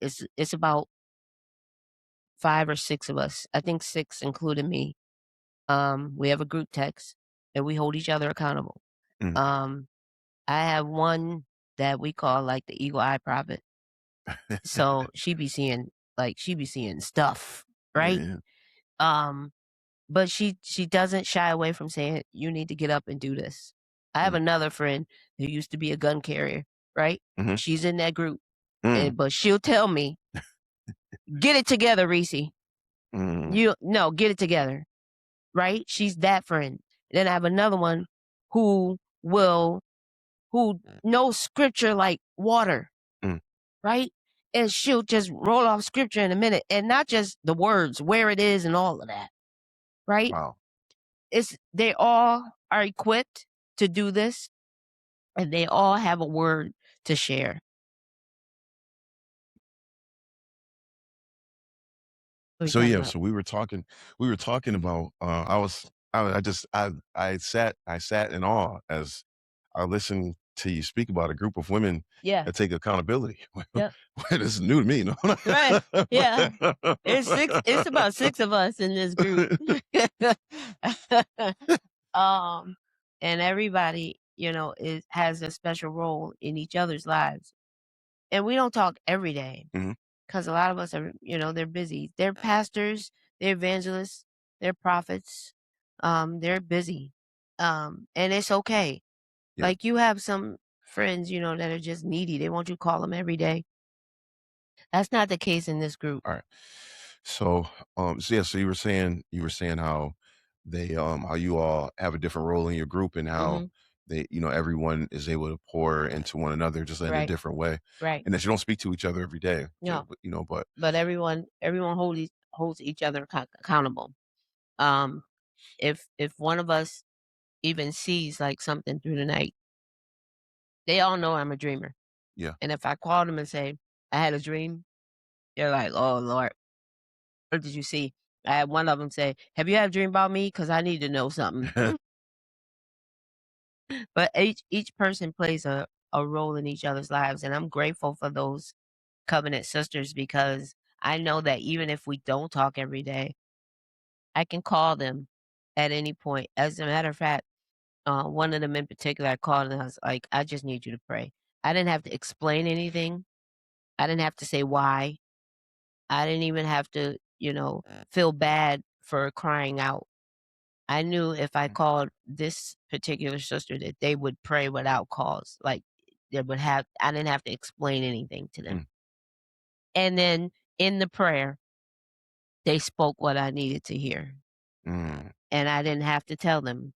It's about 5 or 6 of us. I think 6, including me. We have a group text, and we hold each other accountable. mm. Um, I have one that we call like the eagle eye prophet. So she be seeing stuff, right? Yeah. Um, but she doesn't shy away from saying, "You need to get up and do this." I have Mm, another friend who used to be a gun carrier, right? mhm, She's in that group, mm, but she'll tell me, "Get it together, Reese. mm, You no, get it together." Right? She's that friend. Then I have another one who will who knows scripture like water, mm. right? And she'll just roll off scripture in a minute, and not just the words, where it is and all of that, right? Wow. It's they all are equipped to do this, and they all have a word to share. What are you So talking yeah, about? so we were talking about I sat in awe as I listened to you speak about a group of women Yeah. that take accountability. Yep. This is new to me, no? Right. Yeah. It's about 6 of us in this group. Um, and everybody, has a special role in each other's lives. And we don't talk every day Mhm. because a lot of us are, they're busy. They're pastors, they're evangelists, they're prophets. They're busy. And it's okay. Yeah. Like you have some friends, that are just needy. They want you to call them every day. That's not the case in this group. All right. So yeah, so you were saying how you all have a different role in your group, and how Hmm. everyone is able to pour into one another just in a Right. different way, Right. and that you don't speak to each other every day. No. But But everyone holds each other accountable. Um, if one of us even sees like something through the night, they all know I'm a dreamer. yeah. And if I call them and say, I had a dream, they're like, oh Lord, what did you see? I had one of them say, have you had a dream about me? Because I need to know something. But each person plays a role in each other's lives. And I'm grateful for those covenant sisters because I know that even if we don't talk every day, I can call them at any point. As a matter of fact, one of them in particular, I called and I was like, I just need you to pray. I didn't have to explain anything. I didn't have to say why. I didn't even have to, feel bad for crying out. I knew if I called this particular sister that they would pray without cause. Like I didn't have to explain anything to them. Mm, And then in the prayer, they spoke what I needed to hear. mm, And I didn't have to tell them.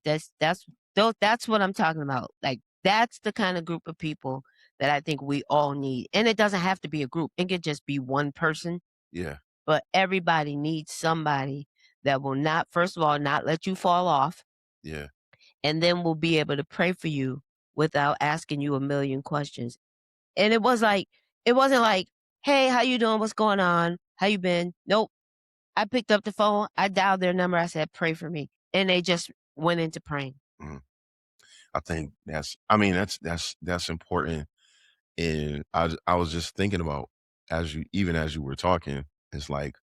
That's that's what I'm talking about. Like that's the kind of group of people that I think we all need. And it doesn't have to be a group. It could just be one person, yeah. but everybody needs somebody that will not first of all not let you fall off Yeah. and then will be able to pray for you without asking you a million questions. And it wasn't like, "Hey, how you doing? What's going on? How you been?" Nope. I picked up the phone, I dialed their number, I said, "Pray for me." And they just went into praying. Mm. I think that's important. And I was just thinking about, as you were talking, it's like,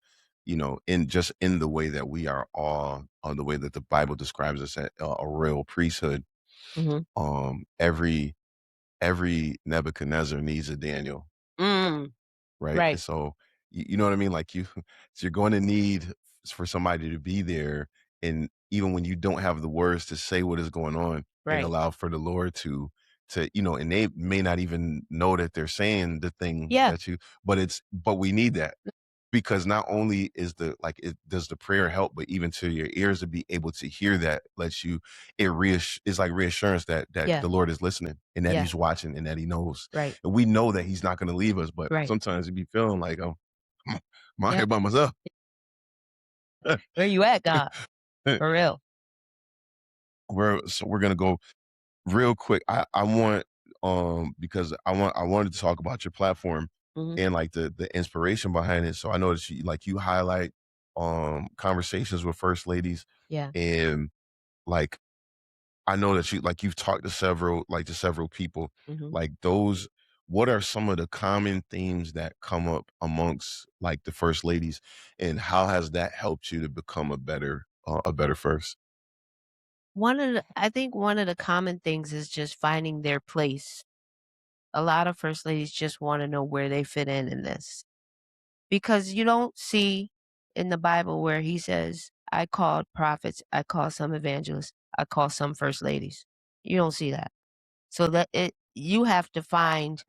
in the way that we are all, on the way that the Bible describes us at a royal priesthood. Mhm. Every Nebuchadnezzar needs a Daniel, Mm, right? And right. so, you know what I mean? Like so you're going to need for somebody to be there, and even when you don't have the words to say what is going on, and Right. allow for the Lord to, and they may not even know that they're saying the thing Yeah. but we need that, because not only does the prayer help, but even to your ears to be able to hear that lets you, it's like reassurance that Yeah. the Lord is listening, and that Yeah. he's watching, and that he knows. Right. And we know that he's not going to leave us, but Right. sometimes you be feeling like, oh, I'm out Yeah. here by myself. Where you at, God? For real. we're gonna go real quick. I want because I wanted to talk about your platform Mhm. and like the inspiration behind it. So I know that you highlight conversations with first ladies, Yeah. and like I know that you've talked to several people. Mhm. Like those, what are some of the common themes that come up amongst like the first ladies, and how has that helped you to become a better first? I think one of the common things is just finding their place. A lot of first ladies just wanna know where they fit in this, because you don't see in the Bible where he says, "I called prophets, I called some evangelists, I called some first ladies." You don't see that. So that it you have to find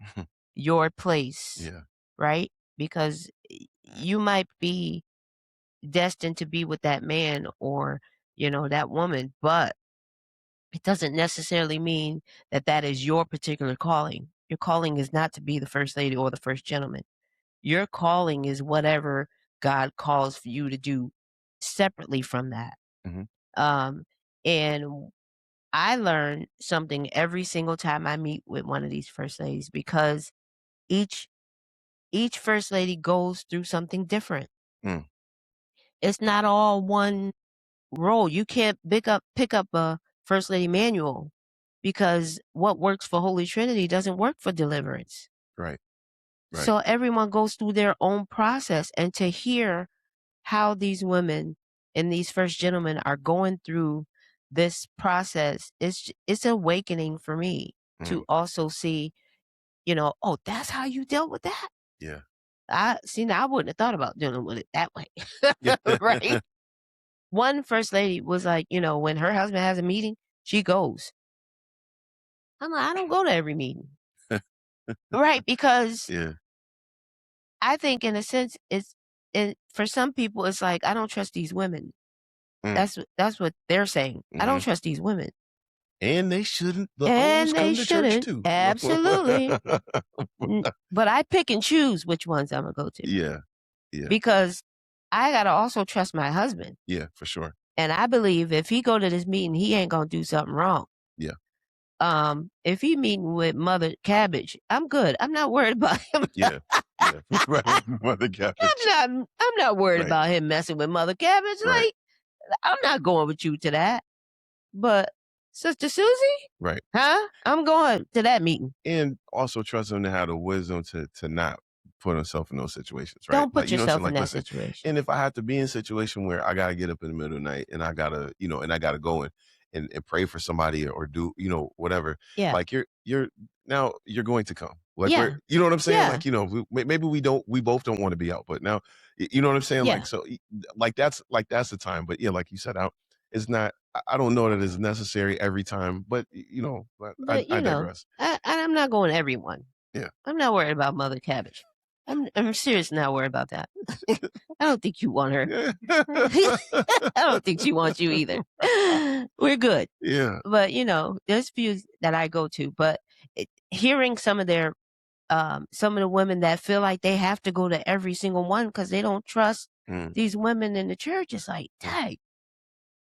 your place, Yeah. right? Because you might be destined to be with that man or, that woman, but it doesn't necessarily mean that that is your particular calling. Your calling is not to be the first lady or the first gentleman. Your calling is whatever God calls for you to do separately from that. Hmm. Um, and I learn something every single time I meet with one of these first ladies, because each each first lady goes through something different. Mm, It's not all one role. You can't pick up a first lady manual, because what works for Holy Trinity doesn't work for deliverance. right. Right. So everyone goes through their own process, and to hear how these women and these first gentlemen are going through this process, it's awakening for me to Mm, also see, oh, that's how you dealt with that. yeah. I see, now I wouldn't have thought about dealing with it that way. Yeah. Right? One first lady was like, when her husband has a meeting, she goes. I'm like, I don't go to every meeting. Right? Because Yeah. I think in a sense for some people it's like, I don't trust these women. Mm, That's what they're saying. I don't mhm. trust these women. And they shouldn't. The hoes And they come to church shouldn't. too. Absolutely. But I pick and choose which ones Imma go to, Yeah. Yeah. because I gotta also trust my husband. Yeah. For sure. And I believe if he go to this meeting, he ain't gonna do something wrong. Yeah. If he meeting with Mother Cabbage, I'm good. I'm not worried about him. Yeah. Yeah. Right. Mother cabbage. I'm not worried Right. about him messing with Mother Cabbage. Right. Like, I'm not going with you to that. But Sister Susie, Right. huh? I'm going to that meeting. And also trust him to have the wisdom to not put himself in those situations, right? Don't Like, put you know what I'm saying? yourself in Like, that listen, situation. and if I have to be in a situation where I gotta get up in the middle of the night and I gotta go and pray for somebody or do, whatever, Yeah. like you're now you're going to come. Like we're, Yeah. you know what I'm saying? Yeah. Like, maybe we both don't want to be out, but now, you know what I'm saying? Yeah. Like, so like that's the time. But yeah, like you said, it's not, I don't know that it's necessary every time, but But I digress. I'm not going everyone. Yeah. I'm not worried about Mother Cabbage. I'm serious not worried about that. I don't think you want her. I don't think she wants you either. We're good. Yeah. But, there's few that I go to, but hearing some of the women that feel like they have to go to every single one because they don't trust Mm, these women in the church, it's like, dang.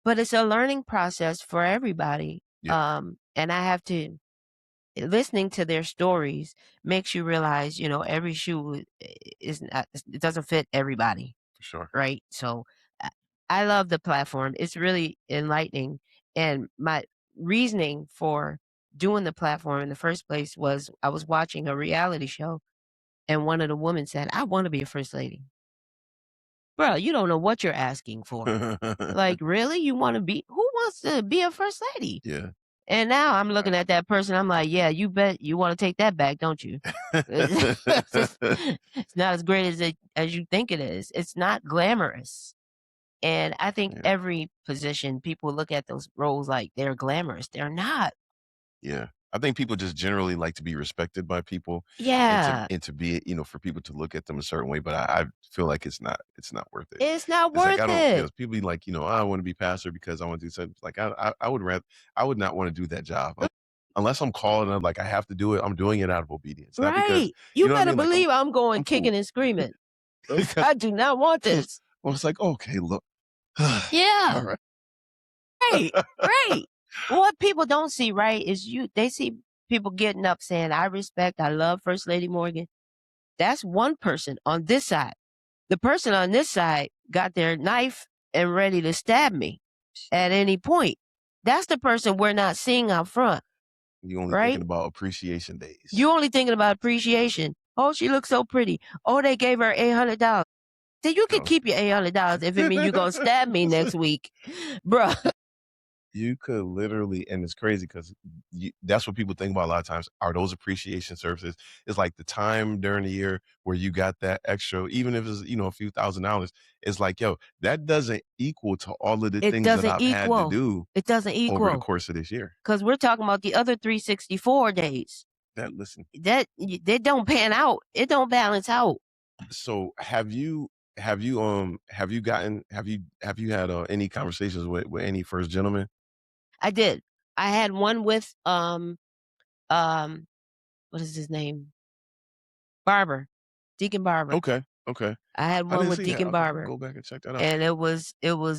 But it's a learning process for everybody. yeah, And I have to listening to their stories makes you realize, every shoe is not, it doesn't fit everybody, for sure. right? So I I love the platform. It's really enlightening. And my reasoning for doing the platform in the first place was I was watching a reality show, and one of the women said, I want to be a first lady. Bro, you don't know what you're asking for. Like, really? You want to be, who wants to be a first lady? Yeah. And now I'm looking at that person, I'm like, "Yeah, you bet you wanna take that back, don't you?" It's not as great as you think it is. It's not glamorous. And I think Yeah. every position, people look at those roles like they're glamorous. They're not. Yeah. I think people just generally like to be respected by people Yeah. and to be, for people to look at them a certain way, but I feel like it's not worth it. It's not It's like worth I don't, it. people be like, I want to be pastor because I want to do something. Like I would rather, I would not want to do that job unless I'm called and I'm like I have to do it. I'm doing it out of obedience, not because, Right. You what I better mean. Like believe I'm going I'm cool. kicking and screaming. I do not want this. I was like, okay, look, all Yeah. right. Right. Right. What people don't see, right, is they see people getting up saying, I love First Lady Morgan. That's one person on this side. The person on this side got their knife and ready to stab me at any point. That's the person we're not seeing out front. You only right? thinking about appreciation days. You only thinking about appreciation. Oh, she looks so pretty. Oh, they gave her $800. Then you can keep your $800 if it means you're gonna stab me next week, bruh. You could literally, and it's crazy because that's what people think about a lot of times. Are those appreciation services? It's like the time during the year where you got that extra, even if it's a few $1,000s. It's like, yo, that doesn't equal to all of the It things that doesn't I've had to equal. do It doesn't over the equal. course of this year. Because we're talking about the other 364 days. Listen. That don't pan out. It don't balance out. So have you had any conversations with any first gentlemen? I did. I had one with what is his name? Barber. Deacon Barber. Okay. I had I one didn't with see that. Deacon I'll Barber. go back and check that out. And it was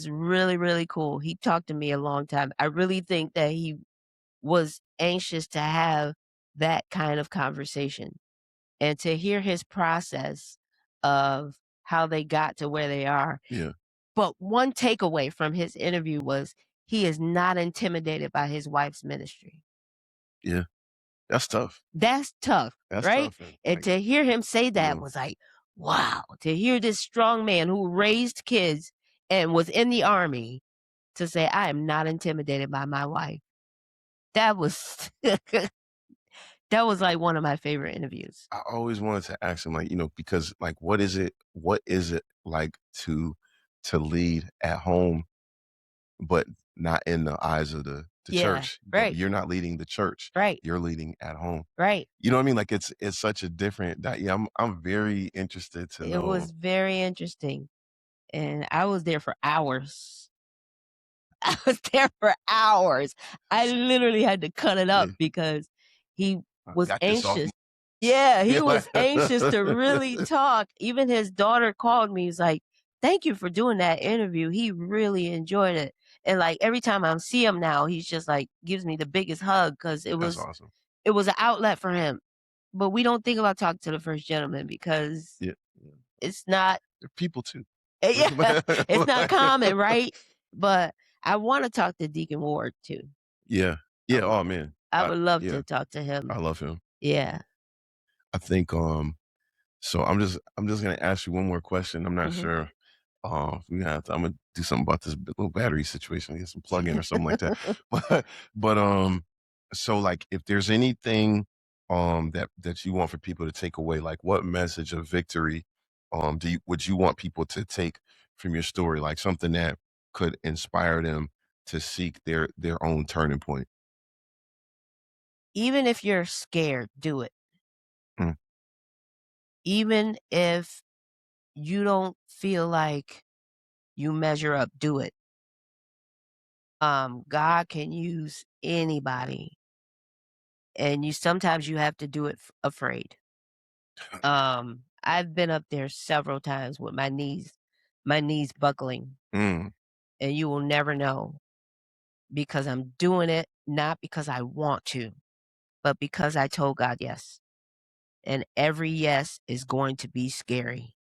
really, really cool. He talked to me a long time. I really think that he was anxious to have that kind of conversation and to hear his process of how they got to where they are. Yeah. But one takeaway from his interview was he is not intimidated by his wife's ministry. Yeah. That's tough. That's tough, That's right? tough. And to hear him say that was like, wow, to hear this strong man who raised kids and was in the army to say, I am not intimidated by my wife. That was that was like one of my favorite interviews. I always wanted to ask him, because what is it like to lead at home, but not in the eyes of the church? Right. You're not leading the church. Right. You're leading at home. Right. You know what I mean? Like it's such a different that I'm very interested to know. It was very interesting. And I was there for hours. I was there for hours. I literally had to cut it up because he was anxious. Yeah, he was anxious to really talk. Even his daughter called me. He's like, thank you for doing that interview. He really enjoyed it. And like every time I see him now, he's just like gives me the biggest hug because That's awesome. It was an outlet for him. But we don't think about talking to the first gentleman because it's not. They're people too. Yeah, it's not common, right? But I want to talk to Deacon Ward too. Yeah. Oh man, I would love to talk to him. I love him. Yeah. I think so I'm just gonna ask you one more question. I'm not sure we have to, I'm gonna do something about this little battery situation, get some plug in or something like that. But so like if there's anything that you want for people to take away, like what message of victory would you want people to take from your story, like something that could inspire them to seek their own turning point? Even if you're scared, do it. Mm. Even if you don't feel like you measure up, do it. God can use anybody. And sometimes you have to do it afraid. I've been up there several times with my knees buckling. Mm. And you will never know because I'm doing it not because I want to, but because I told God yes. And every yes is going to be scary.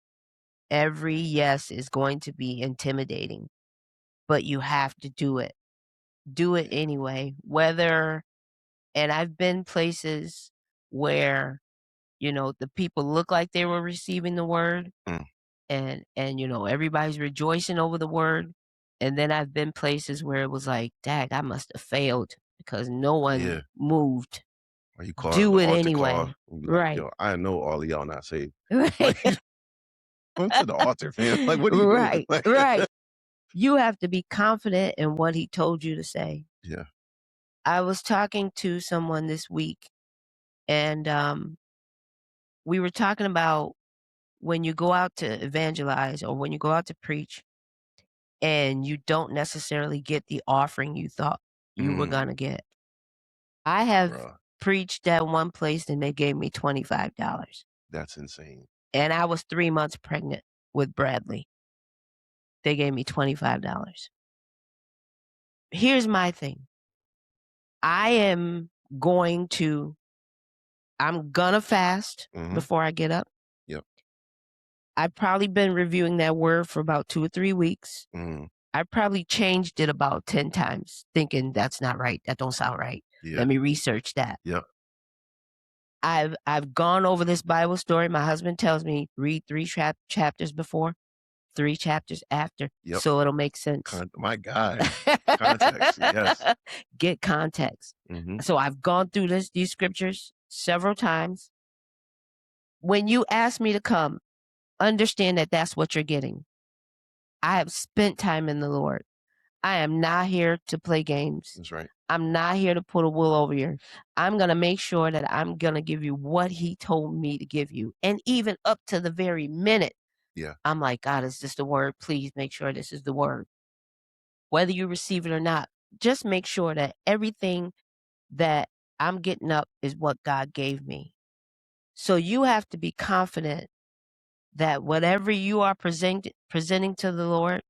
Every yes is going to be intimidating, but you have to do it. Do it anyway, and I've been places where, the people look like they were receiving the word and everybody's rejoicing over the word. And then I've been places where it was like, dag, I must have failed because no one moved. Or you call Do the it altar anyway. call, and be like, Right. yo, I know all of y'all not saved. Right. Went to the altar, man. Like, what are you doing? Right. Right. You have to be confident in what he told you to say. Yeah. I was talking to someone this week and we were talking about when you go out to evangelize or when you go out to preach and you don't necessarily get the offering you thought you were going to get. I have preached at one place and they gave me $25. That's insane. And I was 3 months pregnant with Bradley. They gave me $25. Here's my thing. I'm gonna fast before I get up. Yep. I've probably been reviewing that word for about 2 or 3 weeks. I probably changed it about 10 times, thinking that's not right. That don't sound right. Yeah. Let me research that. Yep. I've gone over this Bible story. My husband tells me read 3 chapters before, 3 chapters after, Yep. so it'll make sense. My God. Context. Yes. Get context. So I've gone through these scriptures several times. When you ask me to come, understand that that's what you're getting. I have spent time in the Lord. I am not here to play games. That's right. I'm not here to put a wool over your. I'm going to make sure that I'm going to give you what he told me to give you. And even up to the very minute, I'm like, God, is this the word? Please make sure this is the word. Whether you receive it or not, just make sure that everything that I'm getting up is what God gave me. So you have to be confident that whatever you are presenting to the Lord,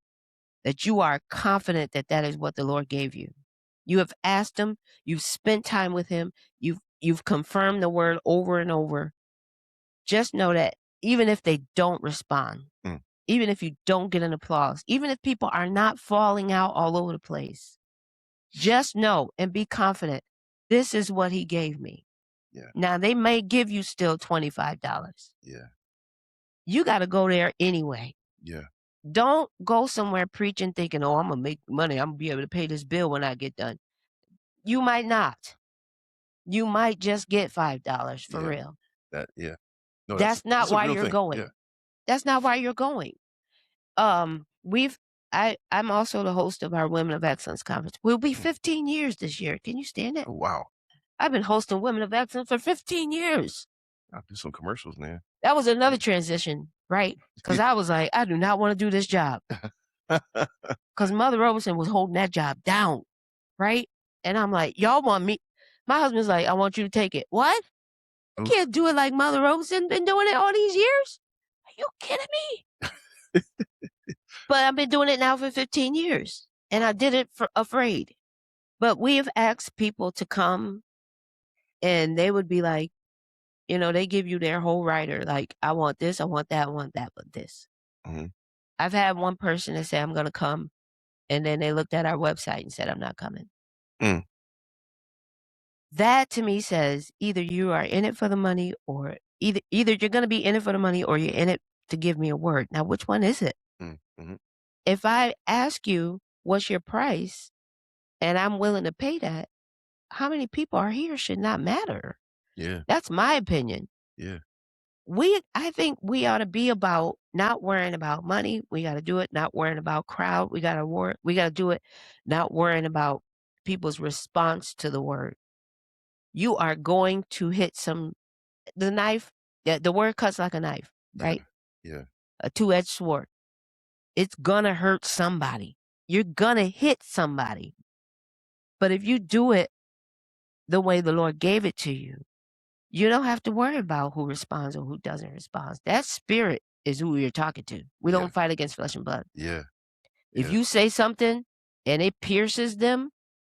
that you are confident that that is what the Lord gave you. You have asked him, you've spent time with him, you've confirmed the word over and over. Just know that even if they don't respond, even if you don't get an applause, even if people are not falling out all over the place, just know and be confident, this is what he gave me. Yeah. Now, they may give you still $25. Yeah. You got to go there anyway. Yeah. Don't go somewhere preaching thinking, oh, I'm going to make money. I'm going to be able to pay this bill when I get done. You might not. You might just get $5 for real. No, that's not why you're thing. going. Yeah. That's not why you're going. I'm also the host of our Women of Excellence conference. We'll be 15 years this year. Can you stand it? Oh, wow. I've been hosting Women of Excellence for 15 years. I'll do some commercials, man. That was another transition, right? Because I was like, I do not want to do this job. Because Mother Robeson was holding that job down, right? And I'm like, y'all want me? My husband's like, I want you to take it. What? I can't do it like Mother Robeson been doing it all these years. Are you kidding me? But I've been doing it now for 15 years. And I did it for afraid. But we have asked people to come and they would be like, they give you their whole rider. Like, I want this, I want that, but this. I've had one person that said, I'm going to come. And then they looked at our website and said, I'm not coming. That to me says either you are in it for the money or either you're going to be in it for the money or you're in it to give me a word. Now, which one is it? If I ask you, what's your price? And I'm willing to pay that, how many people are here should not matter. Yeah. That's my opinion. Yeah. I think we ought to be about not worrying about money. We got to do it, not worrying about crowd. We got to do it, not worrying about people's response to the word. You are going to hit the knife, the word cuts like a knife, right? Yeah. A two-edged sword. It's gonna hurt somebody. You're gonna hit somebody. But if you do it the way the Lord gave it to you, you don't have to worry about who responds or who doesn't respond. That spirit is who you're talking to. We don't fight against flesh and blood. Yeah. If you say something and it pierces them,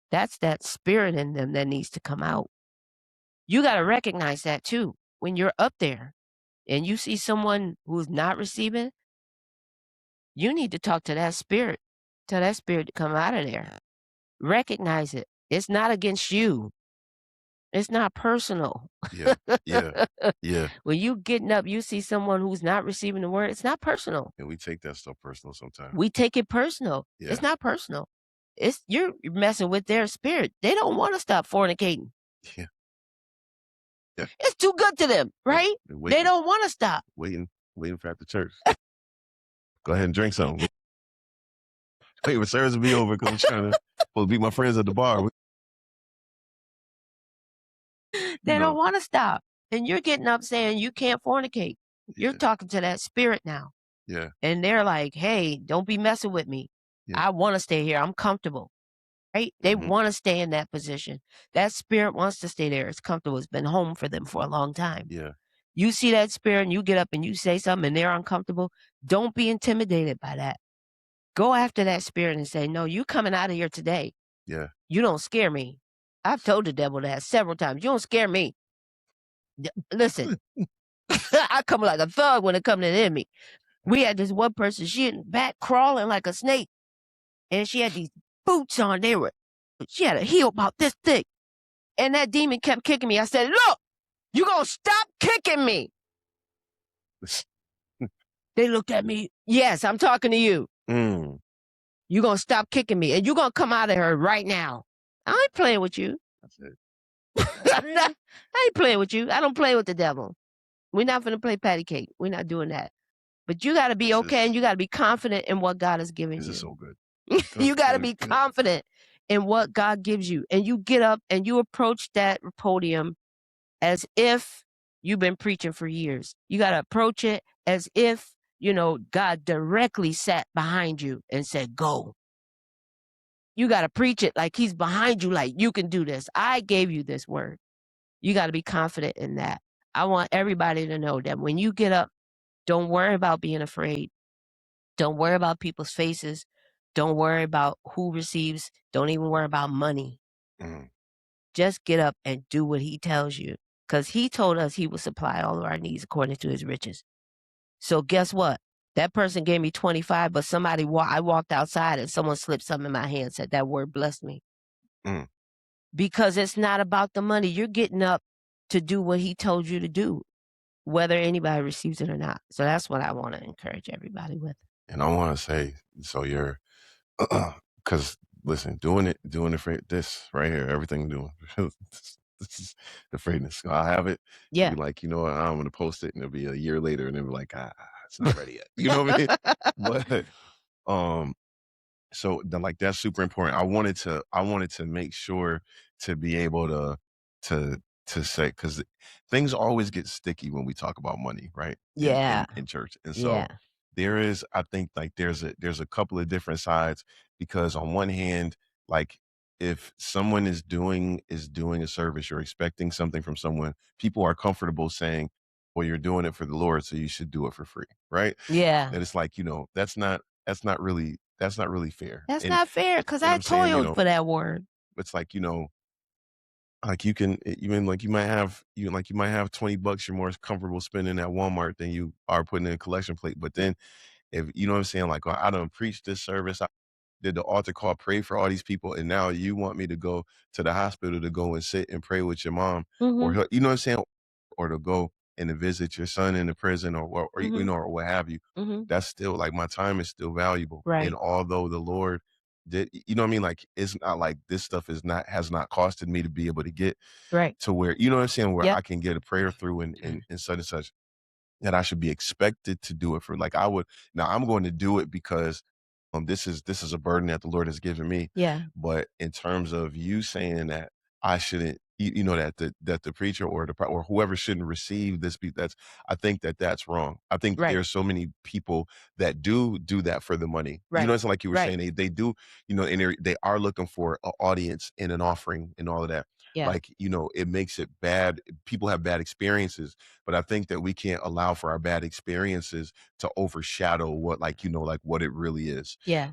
that's that spirit in them that needs to come out. You got to recognize that too. When you're up there and you see someone who's not receiving, you need to talk to that spirit. Tell that spirit to come out of there. Recognize it. It's not against you. It's not personal. Yeah. When you getting up, you see someone who's not receiving the word, it's not personal. And we take that stuff personal sometimes. We take it personal. Yeah. It's not personal. You're messing with their spirit. They don't want to stop fornicating. Yeah. It's too good to them, right? They don't want to stop. Waiting for after church. Go ahead and drink something. Wait for service to be over because I'm trying to beat my friends at the bar. They don't want to stop. And you're getting up saying you can't fornicate. You're talking to that spirit now. Yeah. And they're like, hey, don't be messing with me. I want to stay here. I'm comfortable. Right? They want to stay in that position. That spirit wants to stay there. It's comfortable. It's been home for them for a long time. Yeah. You see that spirit and you get up and you say something and they're uncomfortable. Don't be intimidated by that. Go after that spirit and say, no, you coming out of here today. Yeah. You don't scare me. I've told the devil that several times. You don't scare me. Listen, I come like a thug when it comes to the enemy. We had this one person, she in the back crawling like a snake, and she had these boots on. She had a heel about this thick. And that demon kept kicking me. I said, look, you gonna stop kicking me. They looked at me. Yes, I'm talking to you. You gonna stop kicking me, and you gonna come out of her right now. I ain't playing with you. That's it. I ain't playing with you. I don't play with the devil. We're not gonna play patty cake. We're not doing that. But you got to be okay, and you got to be confident in what God has given you. This is so good. You got to be confident in what God gives you, and you get up and you approach that podium as if you've been preaching for years. You got to approach it as if, God directly sat behind you and said, go. You got to preach it like he's behind you, like you can do this. I gave you this word. You got to be confident in that. I want everybody to know that when you get up, don't worry about being afraid. Don't worry about people's faces. Don't worry about who receives. Don't even worry about money. Just get up and do what he tells you, because he told us he would supply all of our needs according to his riches. So guess what? That person gave me 25, but I walked outside and someone slipped something in my hand, said that word blessed me. Because it's not about the money. You're getting up to do what he told you to do, whether anybody receives it or not. So that's what I want to encourage everybody with. And I want to say, so you're, because listen, doing it for this right here, everything I'm doing, this is the afraidness. I have it. Yeah. Be like, you know what, I'm going to post it, and it'll be a year later, and it'll be like, it's not ready yet. You know what I mean? But, so like that's super important. I wanted to make sure to be able to say, because things always get sticky when we talk about money, right? Yeah. In church. And so there is, I think, like there's a couple of different sides, because on one hand, like if someone is doing a service, you're expecting something from someone, people are comfortable saying, well, you're doing it for the Lord, so you should do it for free, right? Yeah. And it's like, that's not really fair. That's not fair, because I toiled for that word. It's like, like you might have $20 you're more comfortable spending at Walmart than you are putting in a collection plate. But then if you know what I'm saying, like, I done preached this service, I did the altar call, pray for all these people, and now you want me to go to the hospital to go and sit and pray with your mom, or you know what I'm saying, or to go and to visit your son in the prison, or or what have you. That's still, like, my time is still valuable. Right. And although the Lord did, you know what I mean, like, it's not like this stuff has not costed me to be able to get to where, you know what I'm saying, where I can get a prayer through and such and such, that I should be expected to do it for. Like, now I'm going to do it because this is a burden that the Lord has given me. Yeah. But in terms of you saying that I shouldn't, that the preacher or whoever shouldn't receive this, I think that's wrong. I think there's so many people that do that for the money. You know, it's like you were saying, they do, and they are looking for an audience and an offering and all of that. Yeah. Like, it makes it bad. People have bad experiences, but I think that we can't allow for our bad experiences to overshadow what, like what it really is. Yeah.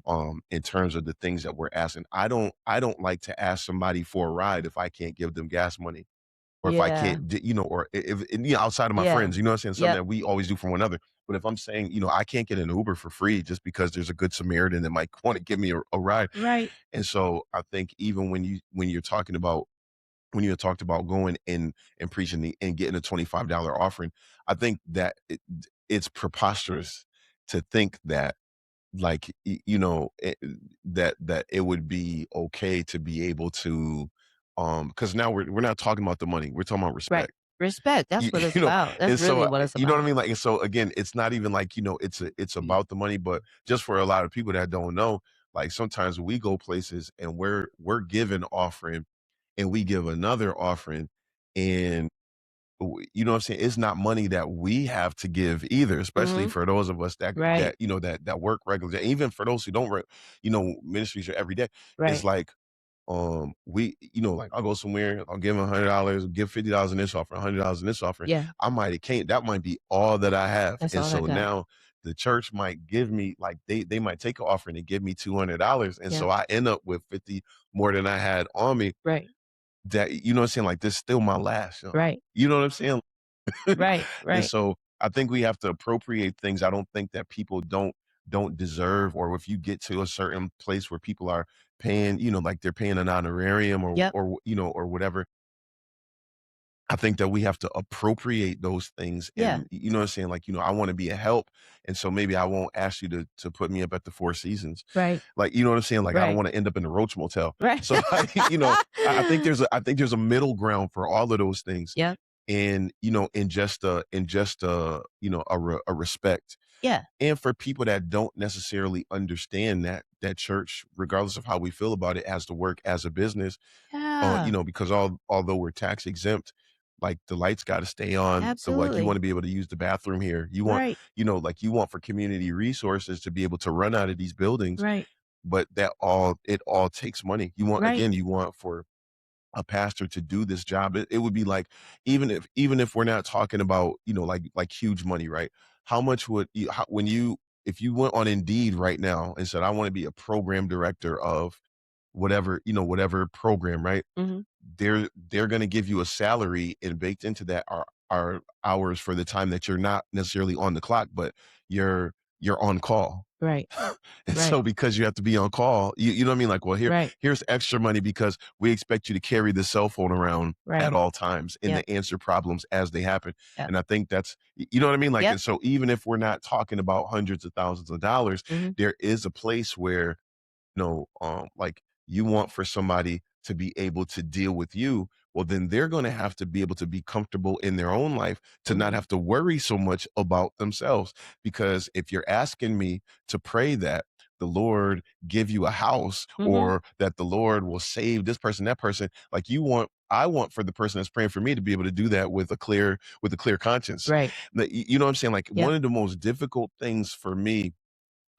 In terms of the things that we're asking. I don't like to ask somebody for a ride if I can't give them gas money, or if I can't, or if outside of my friends, you know what I'm saying? Something that we always do for one another. But if I'm saying, I can't get an Uber for free just because there's a good Samaritan that might want to give me a ride. Right. And so I think even when you're talking about, when you talked about going and preaching and getting a $25 offering, I think that it's preposterous to think that, like, that it would be okay to be able to, because now we're not talking about the money, we're talking about respect. Respect. That's what it's about. That's really what it's about. You know what I mean? Like, and so again, it's not even like, it's about the money, but just for a lot of people that don't know, like sometimes we go places and we're given offering, and we give another offering, and you know what I'm saying, it's not money that we have to give either, especially for those of us that that work regularly, even for those who don't work, ministries are every day. It's like, we, like, I'll go somewhere, I'll give them $100, give $50 in this offer, $100 in this offer. Yeah. That might be all that I have. That's and all I so got. now the church might give me, like, they might take an offering and give me $200. And so I end up with 50 more than I had on me. Right. that, you know what I'm saying? Like, this still my last, yo. Right. You know what I'm saying? Right. And Right. so I think we have to appropriate things. I don't think that people don't deserve, or if you get to a certain place where people are paying, like they're paying an honorarium Yep. or whatever. I think that we have to appropriate those things, Yeah. and you know what I'm saying? Like, I want to be a help. And so maybe I won't ask you to put me up at the Four Seasons. Right. Like, you know what I'm saying? Like, I don't Right. want to end up in the Roach Motel. Right. So I think there's a middle ground for all of those things. Yep. And a respect. Yeah. And for people that don't necessarily understand that church, regardless of how we feel about it, has to work as a business, Yeah. because although we're tax exempt, like the lights got to stay on. Like, you want Absolutely. to be able to use the bathroom here. You want, Right. like, you want for community resources to be able to run out of these buildings, Right. but it all takes money. Right. You want for a pastor to do this job. It would be like, even if we're not talking about, like huge money, right? How much would you, if you went on Indeed right now and said, I want to be a program director of whatever program, right? Mhm. They're going to give you a salary, and baked into that are hours for the time that you're not necessarily on the clock, but you're on call. Right. And Right. so because you have to be on call, you know what I mean? Like, well, Right. here's extra money because we expect you to carry the cell phone around Right. at all times and Yep. to answer problems as they happen. Yep. And I think that's, you know what I mean? Like, Yep. and so even if we're not talking about hundreds of thousands of dollars, Mhm. there is a place where, like, you want for somebody to be able to deal with you, well, then they're going to have to be able to be comfortable in their own life, to not Mhm. have to worry so much about themselves. Because if you're asking me to pray that the Lord give you a house, Mhm. or that the Lord will save this person, that person, like, I want for the person that's praying for me to be able to do that with a clear conscience. Right. You know what I'm saying? Like, Yep. one of the most difficult things for me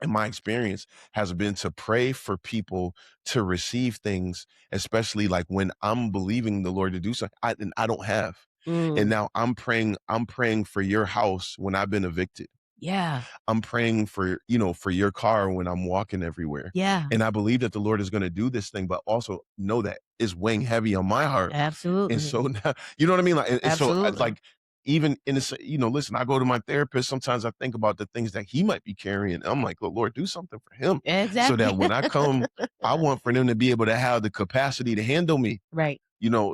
in my experience has been to pray for people to receive things, especially like when I'm believing the Lord to do something and I don't have. And Mm. now I'm praying for your house when I've been evicted. Yeah. I'm praying for your car when I'm walking everywhere. Yeah. And I believe that the Lord is going to do this thing, but also know that it's weighing heavy on my heart. And Absolutely. so now, you know what I mean? Like, and so Absolutely. like, even in this, listen, I go to my therapist. Sometimes I think about the things that he might be carrying. I'm like, "Well, Lord, do something for him so that Exactly. when I come, I want for them to be able to have the capacity to handle me." Right.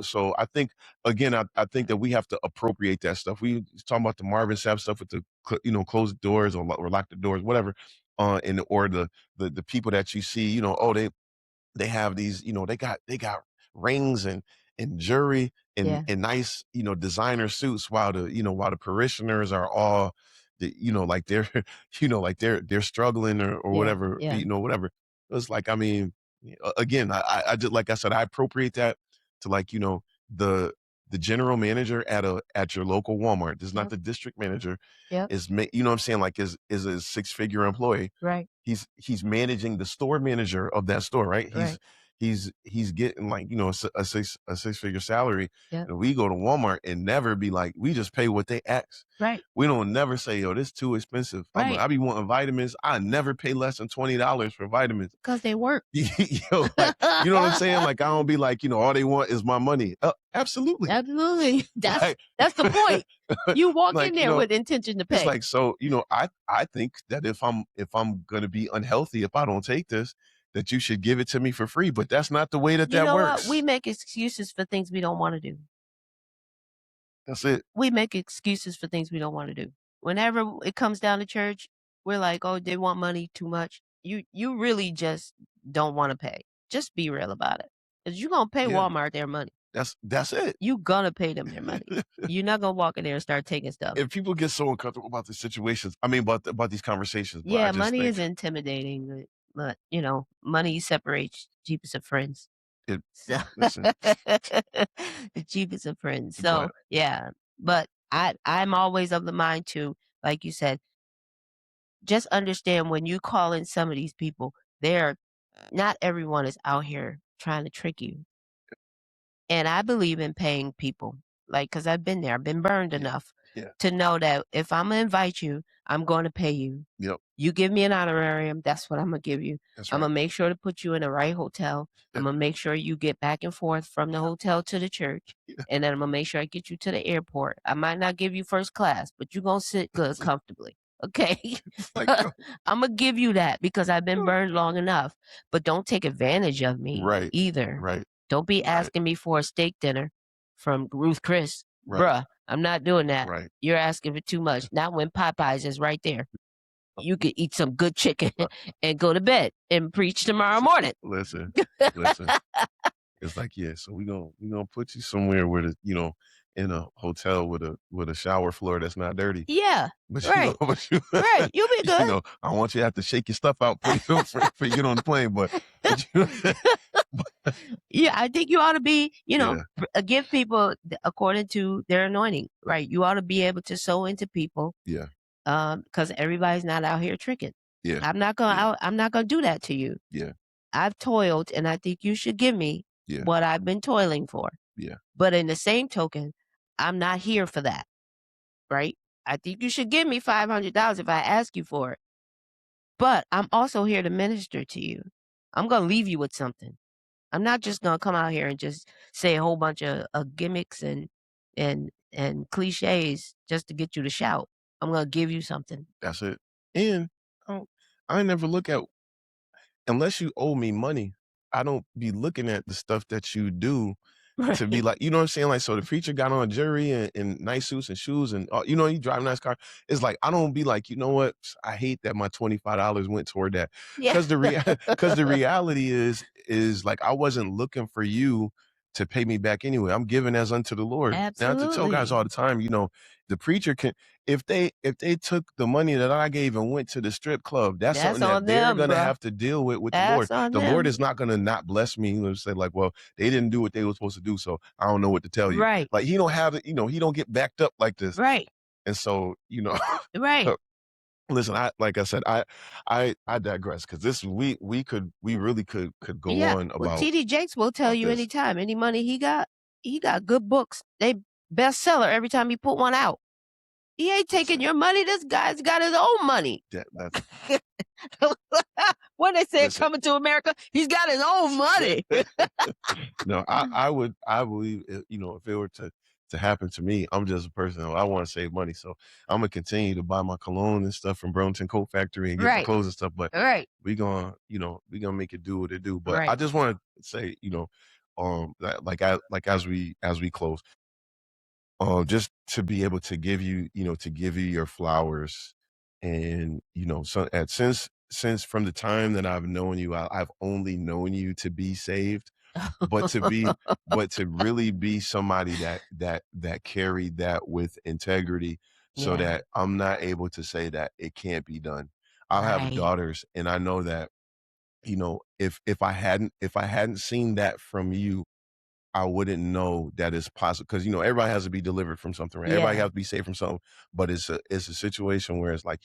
So I think, again, I think that we have to appropriate that stuff. We was talking about the Marvin Sapp stuff with the close the doors, or lock the doors, whatever. Or the people that you see, oh, they have these, they got rings and jewelry and Yeah. nice, designer suits, while the parishioners are all like they're like they're struggling, or Yeah. whatever, Yeah. whatever. It's like, I mean, again, I just, like I said, I appropriate that to, like, the general manager at your local Walmart. This is not Yep. the district manager. Yep. You know what I'm saying? Like, is a six-figure employee. Right. He's managing the store manager of that store, right? Right. He's getting, like, a six-figure salary. Yep. And we go to Walmart and never be like, we just pay what they ask. Right. We don't never say, "Yo, this too expensive." Right. I be wanting vitamins. I never pay less than $20 for vitamins. 'Cause they work. Like, you know what I'm saying? Like, I don't be like, all they want is my money. Absolutely. Absolutely. That's Like, that's the point. You walk in like, there with intention to it's pay. like, so, I think that if I'm gonna be unhealthy if I don't take this, that you should give it to me for free. But that's not the way You that know what? We works. make excuses for things we don't wanna do. That's it. We make excuses for things we don't wanna do. Whenever it comes down to church, we're like, "Oh, they want money too much." You really just don't wanna pay. Just be real about it. 'Cause you gonna pay Yeah, Walmart their money. that's it. You gonna pay them their money. You're not gonna walk in there and start taking stuff. And people get so uncomfortable about these situations. I mean, about these conversations, but I Yeah, just money think is intimidating, but money separates cheapest of friends. it. So Listen, the cheapest of friends. but So, yeah, but I'm always of the mind to, like you said, just understand when you call in some of these people, they're not everyone is out here trying to trick you. And I believe in paying people, like, because 'cause I've been there. I've been burned yeah, enough yeah, to know that if Imma invite you, I'm going to pay you. Yep. You give me an honorarium, that's what I'm gonna give you. That's I'm right. gonna make sure to put you in the right hotel. I'm gonna make sure you get back and forth from the hotel to the church, Yeah. and then I'm gonna make sure I get you to the airport. I might not give you first class, but you're gonna sit good comfortably. Okay? It's like, yo, I'm gonna give you that because I've been burned long enough. But don't take advantage of me right, either. right, Don't be right, asking me for a steak dinner from Ruth Chris. right, Bruh, I'm not doing that. right. You're asking for too much. Not when Popeyes is right there. You could eat some good chicken Uh, and go to bed and preach tomorrow morning. listen, listen. It's like, yeah, so we gonna put you somewhere where the in a hotel with a shower floor that's not dirty. Yeah, But right, but you right. You'll be good. I want you to have to shake your stuff out before you get on the plane. But you Yeah, I think you ought to be, yeah, give people according to their anointing, right? You ought to be able to sow into people, yeah, because everybody's not out here tricking. yeah, yeah, I'm not gonna do that to you. yeah, I've toiled, and I think you should give me yeah, what I've been toiling for. yeah. But in the same token, I'm not here for that, right? I think you should give me $500 if I ask you for it. But I'm also here to minister to you. I'm gonna leave you with something. I'm not just gonna come out here and just say a whole bunch of gimmicks and cliches just to get you to shout. I'm gonna give you something. That's it. And I never look at unless you owe me money. I don't be looking at the stuff that you do to be Right. like, you know what I'm saying? Like, so the preacher got on jewelry and nice suits and shoes and, he drive a nice car. It's like, I don't be like, you know what? I hate that my $25 went toward that. Yeah. Cause cause the reality is like, I wasn't looking for you to pay me back anyway. I'm giving as unto the Lord. Now I have to tell guys all Absolutely. the time, the preacher can, if they took the money that I gave and went to the strip club, that's That's something that on they're them, going to bruh. have to deal with the Lord. That's on The Lord them. is not going to not bless me. Let's say like, well, they didn't do what they were supposed to do, so I don't know what to tell you. Right. Like he don't have it, he don't get backed up like this. Right. And so, Right. listen, like I said, I digress because this we really could go Yeah. on Well, about TD Jakes will tell you this. anytime. Any money he got good books. They bestseller every time he put one out. He ain't taking Listen, your money. This guy's got his own money. that's When they said listen. coming to America, he's got his own money. No, I believe if it were to happen to me, I'm just a person. I want to save money, so I'm gonna continue to buy my cologne and stuff from Burlington Coat Factory and get my Right. clothes and stuff. But Right. we gonna make it do what it do. But I Right. just want to say, that, like as we close, just to be able to give you, to give you your flowers, and so since from the time that I've known you, I've only known you to be saved, but to really be somebody that carried that with integrity, so Yeah. that I'm not able to say that it can't be done. I have Right. daughters, and I know that if I hadn't seen that from you, I wouldn't know that it's possible because everybody has to be delivered from something, right? Everybody Yeah. has to be saved from something, but it's a situation where it's like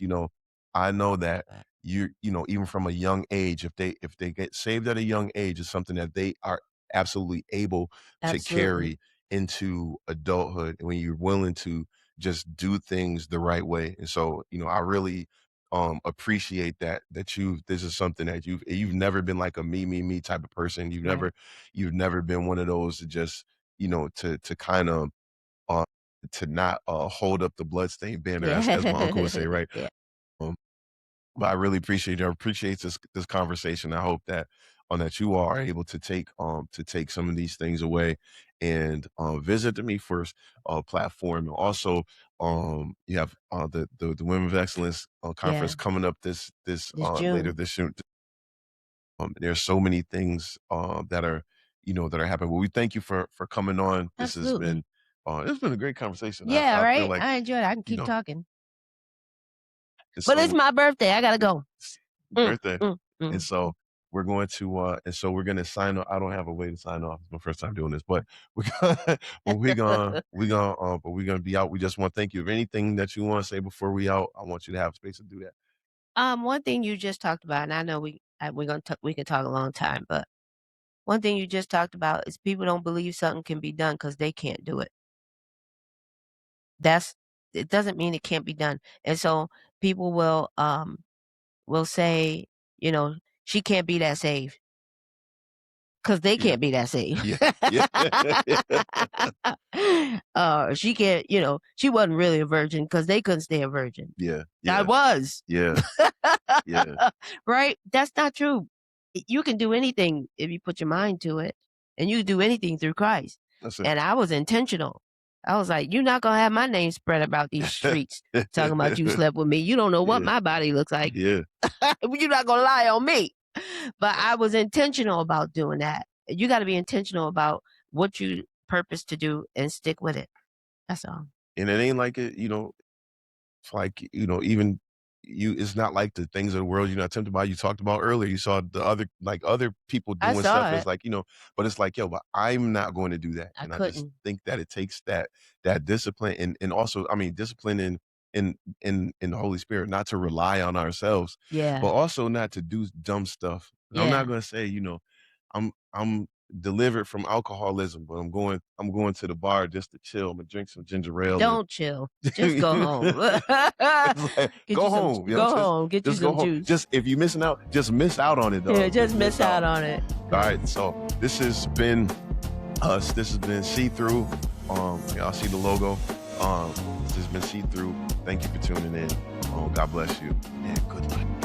I know that even from a young age, if they get saved at a young age, it's something that they are absolutely able to Absolutely. carry into adulthood when you're willing to just do things the right way. And so I really appreciate that this is something that you've never been like a me type of person. Right. You've never been one of those to just, to kind of uh to not hold up the bloodstained banner, as my uncle would say, right? Yeah. Um, but I really appreciate you. I appreciate this conversation. I hope that you are able to take some of these things away and visit the Me First platform. And also, you have the Women of Excellence conference Yeah. coming up this This later June. this year. There's so many things that are happening. Well, we thank you for coming on. Absolutely. It's been a great conversation. Yeah, I feel right? like I enjoyed it. I can you keep know, talking. and But it's so my birthday. I gotta go. it's Mm, birthday, mm, and mm. so we're gonna sign off. I don't have a way to sign off. It's my first time doing this, but we're gonna but we're gonna be out. We just want to thank you. If anything that you want to say before we out, I want you to have space to do that. One thing you just talked about, and I know we can talk a long time, but one thing you just talked about is people don't believe something can be done because they can't do it. That's it doesn't mean it can't be done. And so people will say, you know, she can't be that saved. Because they Yeah. can't be that saved. Yeah. Yeah. She can't, you know, she wasn't really a virgin because they couldn't stay a virgin. Yeah. I Yeah. was. Yeah. Yeah. Right? That's not true. You can do anything if you put your mind to it, and you can do anything through Christ. That's it. And I was intentional. I was like, you're not gonna have my name spread about these streets talking about you slept with me. You don't know what Yeah. my body looks like. Yeah. You're not gonna lie on me. But I was intentional about doing that. You got to be intentional about what you purpose to do and stick with it. That's all. And it ain't like it, it's like, even it's not like the things of the world you're not tempted by. You talked about earlier. You saw the other people I doing stuff. saw It's it. like, but it's like, yo, but I'm not going to do that. I And I just couldn't. think that it takes that discipline and also, I mean, discipline in the Holy Spirit, not to rely on ourselves, but Yeah. also not to do dumb stuff. And I'm not Yeah. gonna say, I'm delivered from alcoholism, but I'm going to the bar just to chill. I'm gonna drink some ginger ale and Don't chill. Just go home. it's like, Get go you some. home, Go home. Get you just go some home. juice. Just if you're missing out, just miss out on it, though. Yeah, just miss out on it. All right, so this has been us. This has been See-thru. Y'all see the logo. This has been See-thru. Thank you for tuning in. God bless you, and good luck.